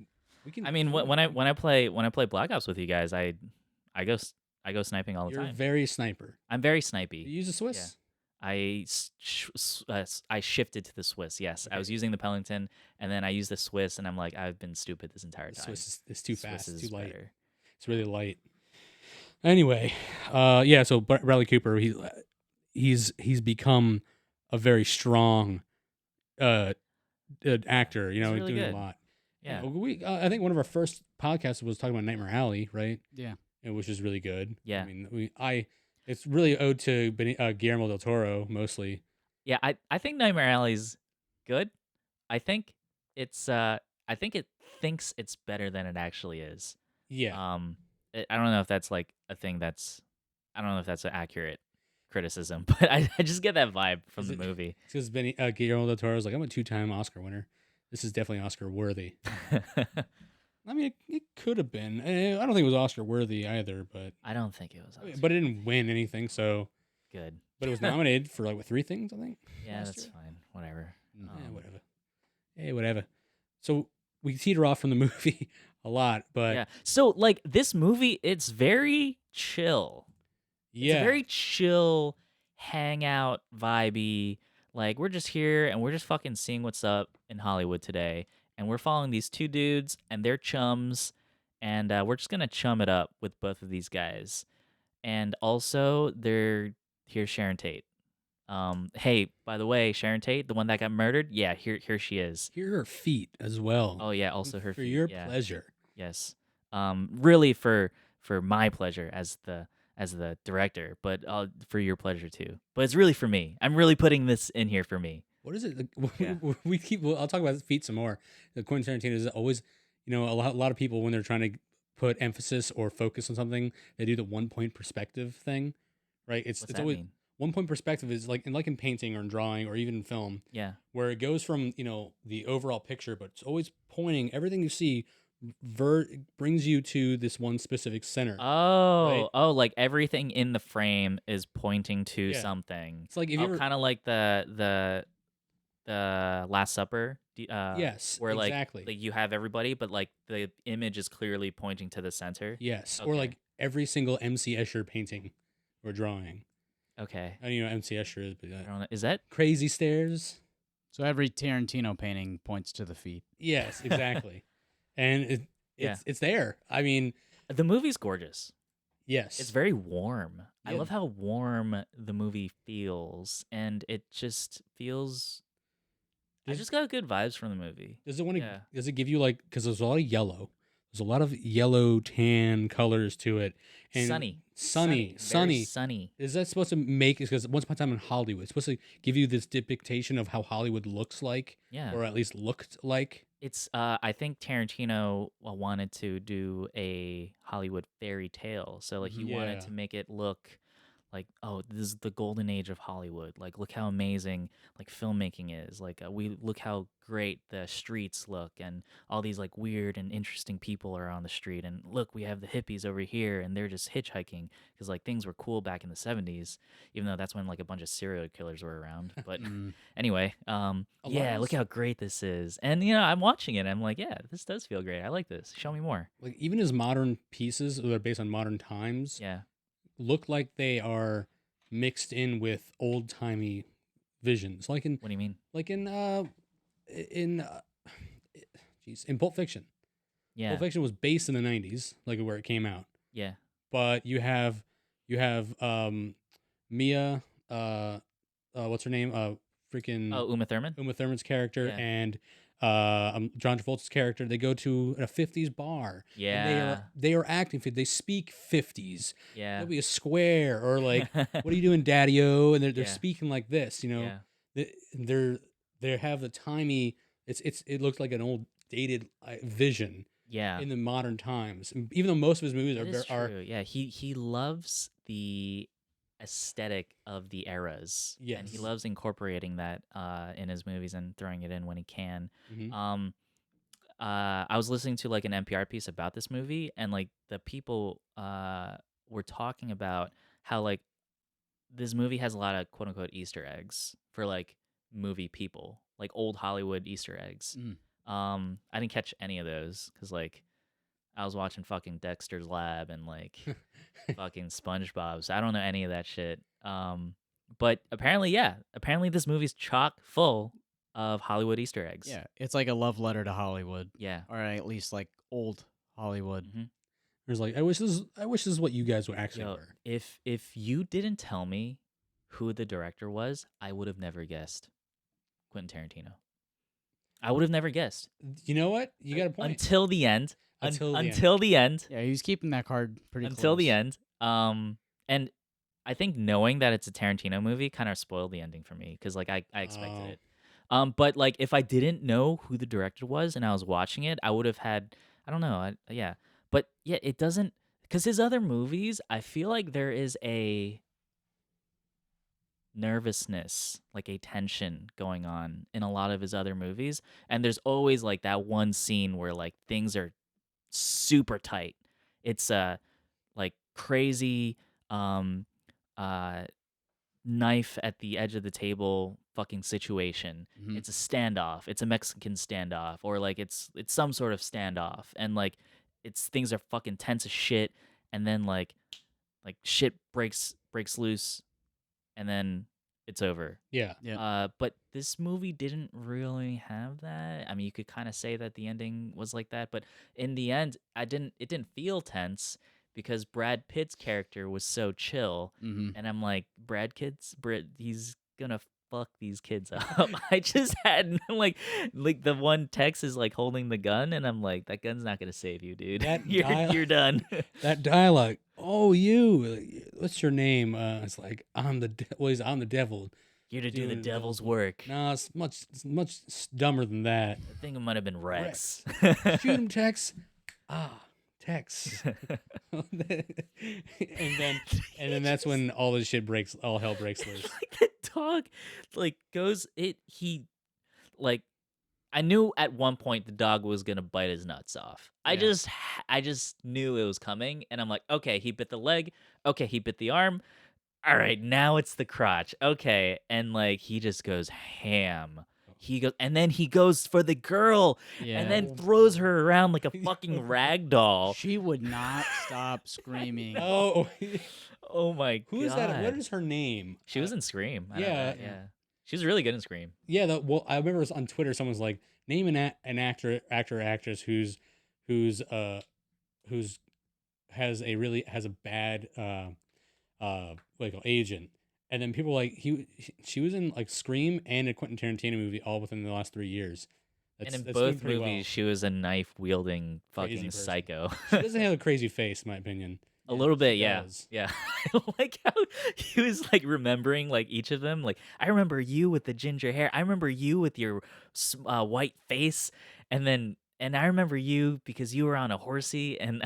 We can. I mean, when I play Black Ops with you guys, I go sniping all the You're time. very sniper. I'm very You snipey. use a Swiss. I shifted to the Swiss. Yes, I was Okay. using the Pellington, and then I used the Swiss, and I'm like, I've been stupid this entire The time. Swiss is too Swiss fast. is Too light. better. It's really light. Anyway, yeah. So Bradley Cooper, he's become a very strong actor. He's really doing good. a lot. Yeah. We I think one of our first podcasts was talking about Nightmare Alley, right? Yeah. Which is really good. Yeah. I mean, it's really owed to Guillermo del Toro mostly. Yeah, I think Nightmare Alley's good. I think it's I think it thinks it's better than it actually is. Yeah. I don't know if that's like a thing that's I don't know if that's an accurate criticism, but I just get that vibe from Is the it- movie. Because Guillermo del Toro is like, I'm a 2-time Oscar winner. this is definitely Oscar worthy. I mean, it could have been. I don't think it was Oscar worthy either, but I don't think it was Oscar. but it didn't win anything. So, Good. but it was nominated for like what 3 things, I think. Yeah, last that's year? fine. Whatever. Whatever. Hey, whatever. So we teeter off from the movie a lot, but Yeah. So like this movie, it's very chill. It's a very chill, hangout, vibey. Like we're just here and we're just fucking seeing what's up in Hollywood today, and we're following these two dudes and their chums, and we're just gonna chum it up with both of these guys. And also, here's Sharon Tate. Hey, by the way, Sharon Tate, the one that got murdered, yeah, here she is. Here are her feet as well. Oh yeah, also her for feet. your Yeah. pleasure. Yes. Really for my pleasure as the director, but for your pleasure too. But it's really for me. I'm really putting this in here for me. What is it? Yeah. We keep. Well, I'll talk about feet some more. The Quentin Tarantino is always, a lot of people when they're trying to put emphasis or focus on something, they do the 1 point perspective thing, right? What's It's that always mean? 1 point perspective is like in painting or in drawing or even in film, Yeah. where it goes from the overall picture, but it's always pointing everything you see. Brings you to this one specific center. Oh, like everything in the frame is pointing to Yeah. something. It's like if you ever, kind of like the Last Supper. yes, Where exactly. like you have everybody, but like the image is clearly pointing to the center. Yes, or Okay. like every single MC Escher painting or drawing. Okay. I don't even know what MC Escher is, but I don't know. Is that Crazy Stairs. So every Tarantino painting points to the feet. Yes, exactly. And it's there. I mean, the movie's gorgeous? yes, It's very warm. I Yeah. love how warm the movie feels, and it just feels. I Does- just got good vibes from the movie. Does it want to? Yeah. Does it give you like? Because there's a lot of yellow. There's a lot of yellow tan colors to it. And Sunny. sunny. Very sunny. Is that supposed to make? Because Once Upon a Time in Hollywood, it's supposed to give you this depiction of how Hollywood looks like, Yeah. or at least looked like. It's I think Tarantino wanted to do a Hollywood fairy tale. So like he wanted Yeah. to make it look like, oh, this is the golden age of Hollywood. Like look how amazing like filmmaking is. Like we look how great the streets look, and all these like weird and interesting people are on the street, and look, we have the hippies over here and they're just hitchhiking because like things were cool back in the 70s, even though that's when like a bunch of serial killers were around. But anyway, yeah, look how great this is. And I'm watching it, I'm like, yeah, this does feel great. I like this. Show me more. Like even his modern pieces that are based on modern times Yeah. look like they are mixed in with old timey visions, like in What do you mean? in in Pulp Fiction. Yeah. Pulp Fiction was based in the 90s, like where it came out. Yeah. But you have Mia, what's her name? Freaking Oh, Uma Thurman? Uma Thurman's character Yeah. and John Travolta's character. They go to a 50s bar. And Yeah. they are acting. They speak 50s. Yeah. There'll be a square or like, what are you doing, Daddy-O? And they're Yeah. speaking like this. Yeah. They have the timey. It looks like an old dated vision Yeah. in the modern times. And even though most of his movies That is are true. Yeah, he loves the aesthetic of the eras. And he Yes. loves incorporating that in his movies and throwing it in when he can. Mhm. I was listening to like an NPR piece about this movie, and like the people were talking about how like this movie has a lot of quote unquote Easter eggs for like movie people, like old Hollywood Easter eggs. I didn't catch any of those because like I was watching fucking Dexter's Lab and like fucking SpongeBob, so I don't know any of that shit. But apparently, yeah, apparently this movie's chock full of Hollywood Easter eggs. Yeah, it's like a love letter to Hollywood, Yeah. or at least like old Hollywood. There's like, I wish this is what you guys would actually Yo, were. if you didn't tell me who the director was, I would have never guessed Quentin Tarantino. I would have never guessed. You know what? You got a point. Until the end. Until the end. Yeah, he was keeping that card pretty Until the close. end. And I think knowing that it's a Tarantino movie kind of spoiled the ending for me because like I expected Oh. it. But like if I didn't know who the director was and I was watching it, I would have had I don't know. Yeah. But yeah, it doesn't because his other movies, I feel like there is a nervousness, like a tension going on in a lot of his other movies. And there's always like that one scene where like things are super tight. It's like crazy um uh knife at the edge of the table fucking situation. Mhm. It's a standoff. It's a Mexican standoff, or like it's some sort of standoff, and like it's things are fucking tense as shit, and then like shit breaks loose, and then it's over. Yeah. Yeah. But this movie didn't really have that. I mean, you could kind of say that the ending was like that, but in the end, it didn't feel tense because Brad Pitt's character was so chill, Mhm. and I'm like, he's gonna fuck these kids up. I just had like the one Tex is like holding the gun, and I'm like, that gun's not gonna save you, dude. That You're done. That dialogue. Oh, you. What's your name? It's like I'm the. I'm the devil. You're to do the Doing the devil's devil's work. No, it's much dumber than that. I think it might have been Rex. Shoot him, Tex. Tex. and then that's when all this shit breaks. All hell breaks loose. Like the dog like goes it he like I knew at one point the dog was gonna bite his nuts off. Yeah. I just knew it was coming, and I'm like, okay, he bit the leg, okay, he bit the arm, all right, now it's the crotch, okay, and like he just goes ham. And then he goes for the girl, Yeah. and then throws her around like a fucking rag doll. She would not stop screaming. Oh, Oh my who is that? What is her name? She was in Scream. I know yeah. that, yeah. She was really good in Scream. Yeah, well, I remember on Twitter someone's like, name an actor or actress who's has a bad like agent, and then people were like she was in like Scream and a Quentin Tarantino movie all within the last 3 years. And in that's both doing pretty movies, well. she was a knife wielding Crazy fucking person. psycho. She doesn't have a crazy face, in my opinion. A little bit, she yeah. does. Yeah. I like how he was like remembering like each of them. Like, I remember you with the ginger hair. I remember you with your white face. And I remember you because you were on a horsey. And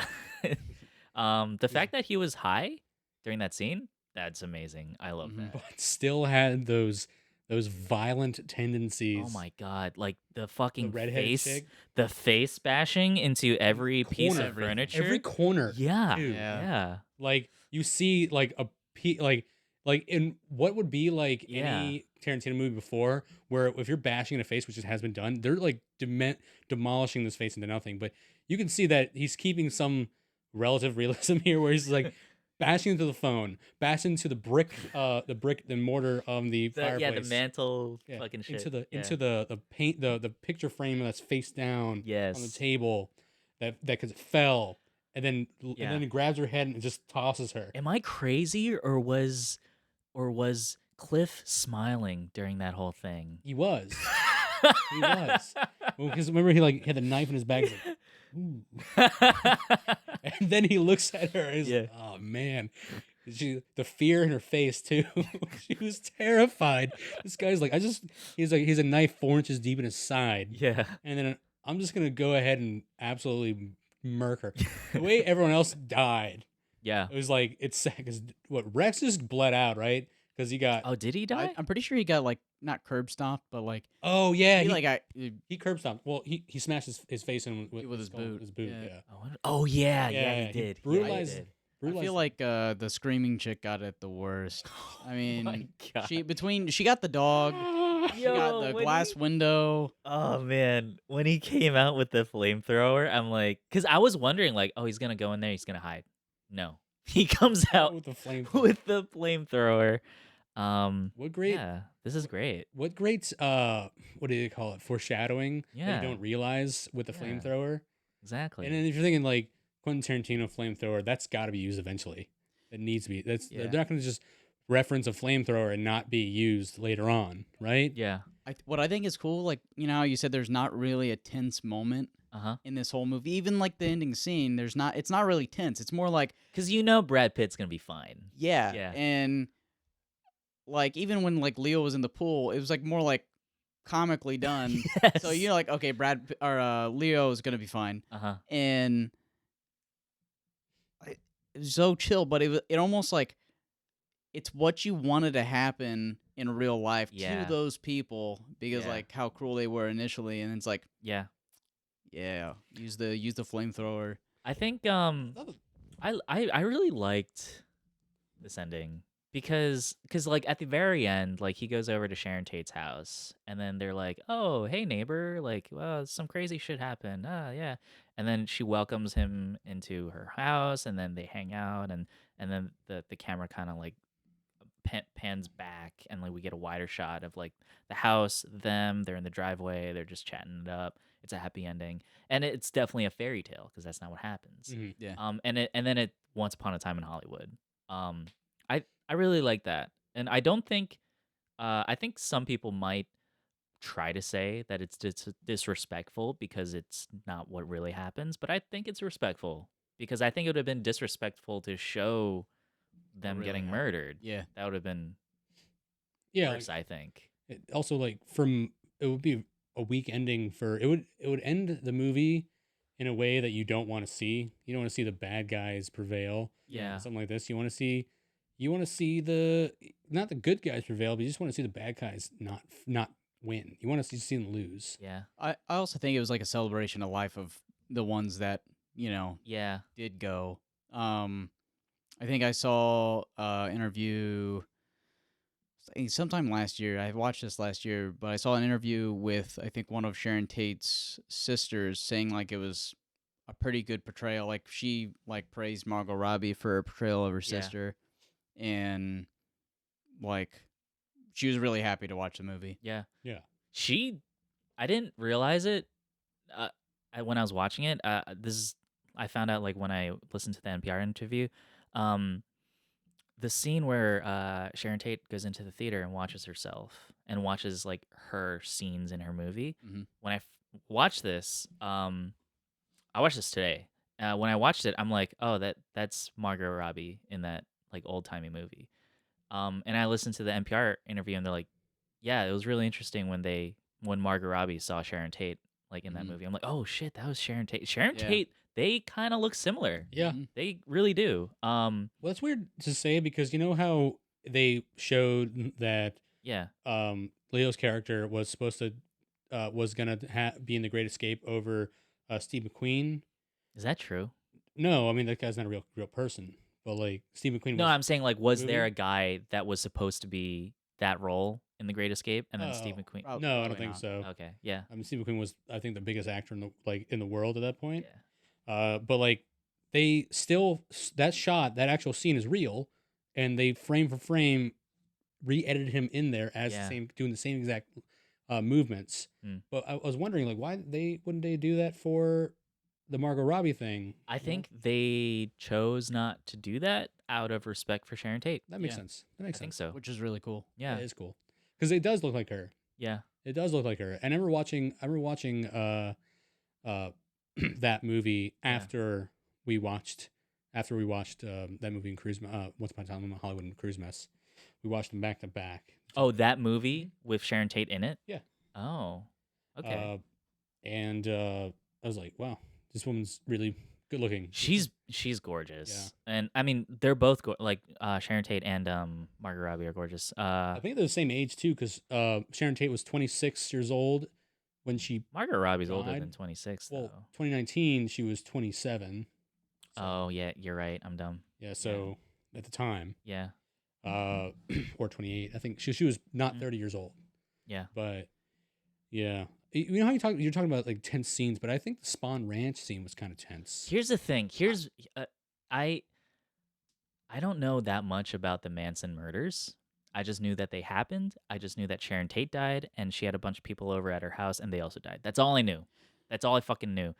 the fact that he was high during that scene, that's amazing. I love that. But still had those violent tendencies. Oh my god! Like the fucking redheaded face, chick? the face bashing into every piece Corner, of furniture. every corner. Yeah, Dude. yeah. Like you see like like in what would be like any Tarantino movie before, where if you're bashing in a face, which it has been done, they're like demolishing this face into nothing. But you can see that he's keeping some relative realism here, where he's like bashing into the phone, bashing into the brick and mortar of the fireplace. Yeah, the mantle fucking shit. Into the paint the picture frame that's face down Yes. on the table that because it fell, and then he grabs her head and just tosses her. Am I crazy or was Cliff smiling during that whole thing? He was. He was. Because remember he like had the knife in his bag. He's like, ooh. And then he looks at her and he's like, oh man. The fear in her face too. She was terrified. This guy's like, he's a knife 4 inches deep in his side. Yeah. And then I'm just gonna go ahead and absolutely murk her. The way everyone else died. Yeah. It was like it's sad because Rex just bled out, right? Because he got Oh, did he die? I'm pretty sure he got like not curb stomped, but like oh yeah, he curb stomped. Well, he smashed his face in with his boot. His boot, Yeah. yeah. Oh yeah, Yeah, he did. brutalized- Yeah, he did. I feel like the screaming chick got it the worst. I mean, my God. she got the dog, she got Yo, the when glass window. Oh man, when he came out with the flamethrower, I'm like, because I was wondering, like, oh, he's gonna go in there, he's gonna hide. No, he comes out with the flame. with the flamethrower. What great! Yeah, this is great. What great! What do you call it? Foreshadowing. Yeah. That you don't realize with the Yeah. flamethrower. Exactly. And then if you're thinking like Quentin Tarantino flamethrower, that's got to be used eventually. It needs to be. They're not going to just reference a flamethrower and not be used later on, right? Yeah. What I think is cool, like how you said there's not really a tense moment in this whole movie. Even like the ending scene, it's not really tense. It's more like Because Brad Pitt's gonna be fine. yeah, Yeah. and like even when like Leo was in the pool, it was like more like comically done. Yes. So you're like, okay, Leo is gonna be fine, and it was so chill, but it almost like it's what you wanted to happen in real life Yeah. to those people because Yeah. like how cruel they were initially, and it's like, Yeah. yeah, use the flamethrower. I think Another- I really liked this ending because like at the very end, like he goes over to Sharon Tate's house and then they're like, "Oh, hey neighbor, like, well, some crazy shit happened." Ah, yeah. And then she welcomes him into her house and then they hang out and then the camera kind of like pans back and like we get a wider shot of like the house, they're in the driveway, they're just chatting it up. It's a happy ending. And it's definitely a fairy tale because that's not what happens. Mhm. Yeah. And then it Once Upon a Time in Hollywood. Um, I really like that, and I don't think I think some people might try to say that it's disrespectful because it's not what really happens, but I think it's respectful because I think it would have been disrespectful to show them really getting happened. murdered. Yeah. That would have been Yeah. worse, I think. Also, like it would be a weak ending for it would end the movie in a way that you don't want to see. You don't want to see the bad guys prevail. Yeah. Something like this. You want to see the not the good guys prevail, but you just want to see the bad guys not win. You want to see them lose. Yeah. I also think it was like a celebration of life of the ones that, Yeah. did go. I think I saw interview sometime last year. I watched this last year, but I saw an interview with I think one of Sharon Tate's sisters saying like it was a pretty good portrayal. Like she like praised Margot Robbie for her portrayal of her Yeah. sister, and like she was really happy to watch the movie. Yeah. Yeah. I didn't realize it when I was watching it. I found out like when I listened to the NPR interview. Um, the scene where Sharon Tate goes into the theater and watches herself and watches like her scenes in her movie. Mhm. When I watched this, I watched this today. When I watched it, I'm like, oh, that's Margot Robbie in that like old timey movie. And I listened to the NPR interview and they're like, yeah, it was really interesting when Margot Robbie saw Sharon Tate like in that Mhm. movie. I'm like, oh shit, that was Sharon Tate. Sharon Yeah. Tate, they kind of look similar. Yeah. Mhm. They really do. Well, it's weird to say because you know how they showed that Yeah. Leo's character was supposed to was gonna be in The Great Escape over Steve McQueen. Is that true? No, I mean that guy's not a real person, but like Steve McQueen. No, was, I'm saying like, was there movie? a guy that was supposed to be that role in The Great Escape, and then Steve Oh, McQueen? Prob- no, I don't probably think not. so. Okay, yeah, I mean, Steve McQueen was, I think, the biggest actor in the world at that point. yeah, But like they still that shot, that actual scene is real, and they frame for frame re-edited him in there as Yeah. doing the same exact movements. Mm. But I was wondering, like, why wouldn't they do that for the Margot Robbie thing? I you know? think they chose not to do that out of respect for Sharon Tate. That makes Yeah. sense. That I makes think sense. so. Which is really cool. Yeah, That is cool because it does look like her. yeah, It does look like her. And I remember watching that movie Yeah. after we watched that movie in Once Upon a Time in Hollywood and Cruise Mess. We watched them back to back. Oh, that movie with Sharon Tate in it? Yeah. Oh, okay. And I was like, wow, this woman's really good looking. She's gorgeous, and I mean they're both Sharon Tate and Margot Robbie are gorgeous. I think they're the same age too, because Sharon Tate was 26 years old when she. Margot Robbie's older died. than 26 Well, though. 2019 she was 27. So, Oh yeah, you're right. I'm dumb. yeah. So at the time, Yeah, or 28, I think she was not Mhm. 30 years old. yeah. But yeah, you know how you're talking about like tense scenes, but I think the Spawn Ranch scene was kind of tense. Here's the thing. I don't know that much about the Manson murders. I just knew that they happened. I just knew that Sharon Tate died, and she had a bunch of people over at her house, and they also died. That's all I knew. That's all I fucking knew.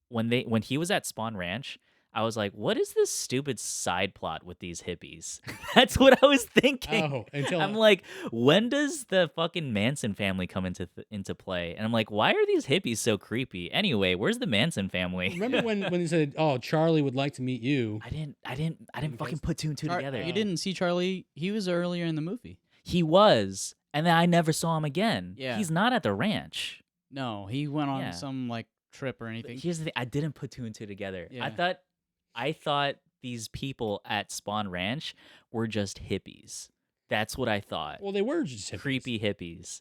When he was at Spawn Ranch, I was like, "What is this stupid side plot with these hippies?" That's what I was thinking. Oh, until I'm like, when does the fucking Manson family come into play? And I'm like, why are these hippies so creepy? Anyway, where's the Manson family? remember when he said, "Oh, Charlie would like to meet you." I didn't fucking Because- put two and two together. You didn't see Charlie? He was earlier in the movie. He was, and then I never saw him again. Yeah. He's not at the ranch. No, he went on Yeah. some like trip or But anything. here's the thing: I didn't put two and two together. Yeah. I thought these people at Spawn Ranch were just hippies. That's what I thought. Well, they were just hippies. Creepy hippies.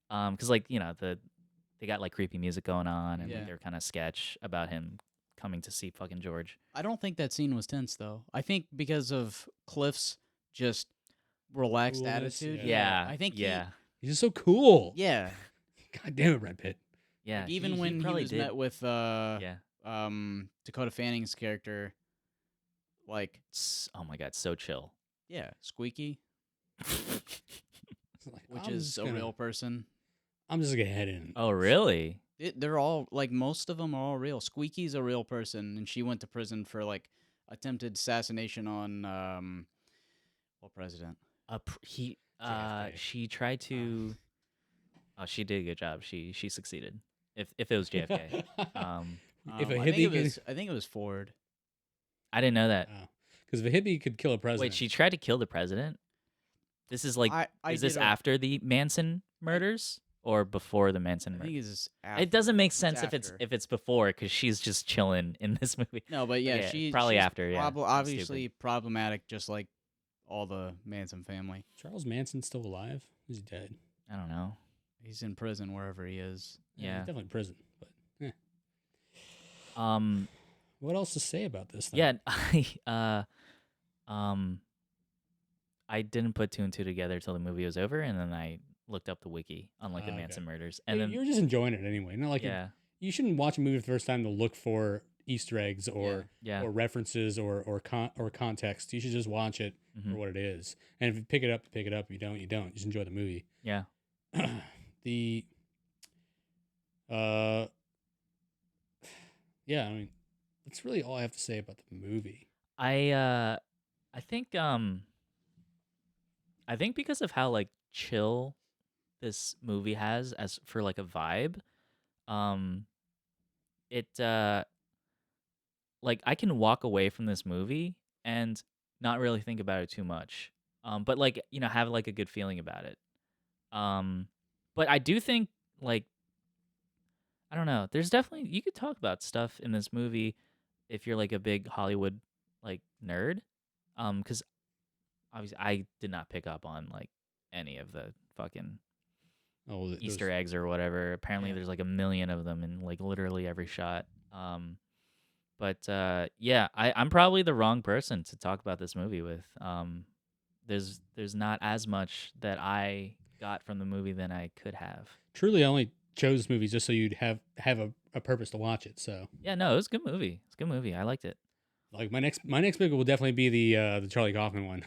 Because like they got like creepy music going on, and Yeah. like, they were kind of sketch about him coming to see fucking George. I don't think that scene was tense though. I think because of Cliff's just relaxed Coolness, attitude. yeah. I think yeah, He's just so cool. yeah. God damn it, Brad Pitt. yeah. Like, even he when he probably was did. met with yeah. Dakota Fanning's character, like Oh my god, so chill. yeah, Squeaky, It's like, which I'm is just a gonna- real person. I'm just gonna head in. Oh really? They're all like most of them are all real. Squeaky's a real person, and she went to prison for like attempted assassination on what president? JFK. She tried to. Oh, she did a good job. She succeeded. If it was JFK, If a I hippie think it was Ford. I didn't know that. because if a hippie could kill a president. Wait, she tried to kill the president. This is like, I is this did after the Manson murders or before the Manson I murders? think it's after. It doesn't make sense after. if it's before, because she's just chilling in this movie. No, but yeah, Okay, probably she's after, yeah. That's obviously problematic, just like all the Manson family. Charles Manson's still alive? Is he dead? I don't know. He's in prison wherever he is. Yeah. He's definitely in prison. But what else to say about this thing? Yeah, I didn't put two and two together till the movie was over, and then I looked up the wiki on like the Okay. Manson murders, and then You're just enjoying it anyway. Not like yeah, you shouldn't watch a movie the first time to look for Easter eggs or yeah, or references or context. You should just watch it mhm, for what it is. And if you pick it up, you pick it up. If you don't, you don't. Just enjoy the movie. yeah. Yeah, I mean, that's really all I have to say about the movie. I think because of how like chill this movie has as for like a vibe, it like I can walk away from this movie and not really think about it too much. But like, have like a good feeling about it. But I do think like I don't know. There's definitely you could talk about stuff in this movie if you're like a big Hollywood like nerd. Because obviously I did not pick up on like any of the fucking Easter eggs or whatever. Apparently Yeah. there's like a million of them in like literally every shot. But yeah, I'm probably the wrong person to talk about this movie with. There's not as much that I got from the movie than I could have. Truly, I only chose this movie just so you'd have a purpose to watch it. So, Yeah, no, it was a good movie. It's a good movie. I liked it. like my next pick will definitely be the Charlie Kaufman one.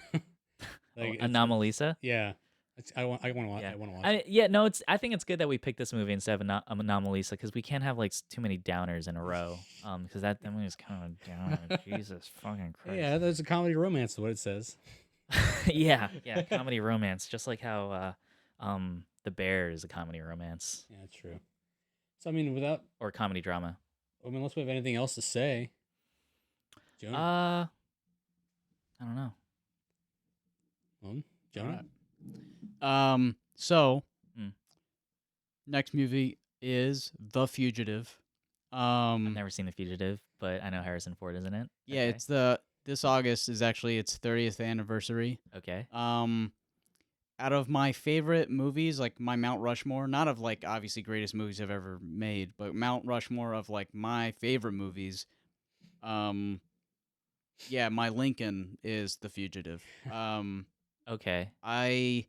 Like, Anomalisa. yeah, I want to watch. Yeah. I want to watch it. Yeah, no, I think it's good that we picked this movie instead of Anomalisa, because we can't have like too many downers in a row. Because that movie is kind of downer. Jesus fucking Christ. Yeah, there's a comedy romance is what it says. yeah, comedy romance, just like how The Bear is a comedy romance Yeah, that's true. So I mean, or comedy drama. unless we have anything else to say, Jonah. I don't know. Jonah. So Hmm. next movie is The Fugitive. I've never seen The Fugitive, but I know Harrison Ford is in it. Yeah, Okay. it's this August is actually its 30th anniversary. Okay. Out of my favorite movies, like my Mount Rushmore, not of like obviously greatest movies I've ever made, but Mount Rushmore of like my favorite movies. Yeah, my Lincoln is The Fugitive. Okay. I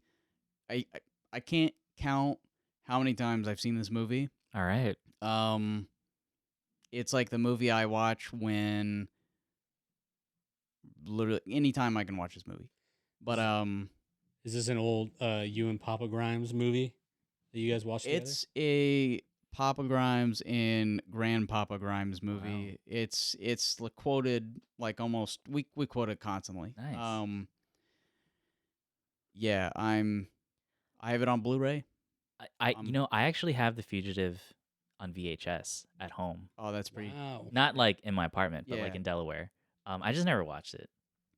can't count how many times I've seen this movie. All right. It's like the movie I watch when literally anytime I can watch this movie. But Is this an old you and Papa Grimes movie that you guys watched together? it's a Papa Grimes and Grandpapa Grimes movie. It's quoted like almost we quote it constantly. Nice. Yeah, I have it on Blu-ray. I actually have The Fugitive on VHS at home. Oh, that's pretty. Wow. Not like in my apartment, but like Yeah. in Delaware. I just never watched it.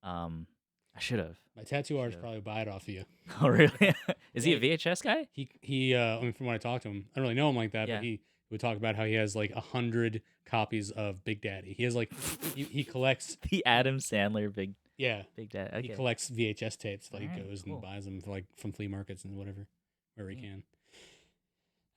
I should have. My tattoo artist Should've. probably buy it off of you. Oh really? Is he a Yeah. VHS guy? He I mean, from when I talked to him, I don't really know him like that, Yeah. but he would talk about how he has like 100 copies of Big Daddy. He has like he collects The Adam Sandler Big yeah Dad. he Okay. collects VHS tapes. Like he Alright, goes cool. and buys them for, like from flea markets and whatever where he Yeah. can.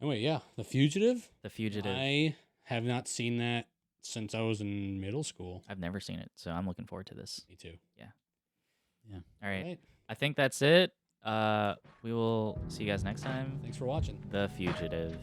Anyway, yeah, The Fugitive. The Fugitive. I have not seen that since I was in middle school. I've never seen it, so I'm looking forward to this. Me too. All right. Right. I think that's it. We will see you guys next time. Thanks for watching. The Fugitive.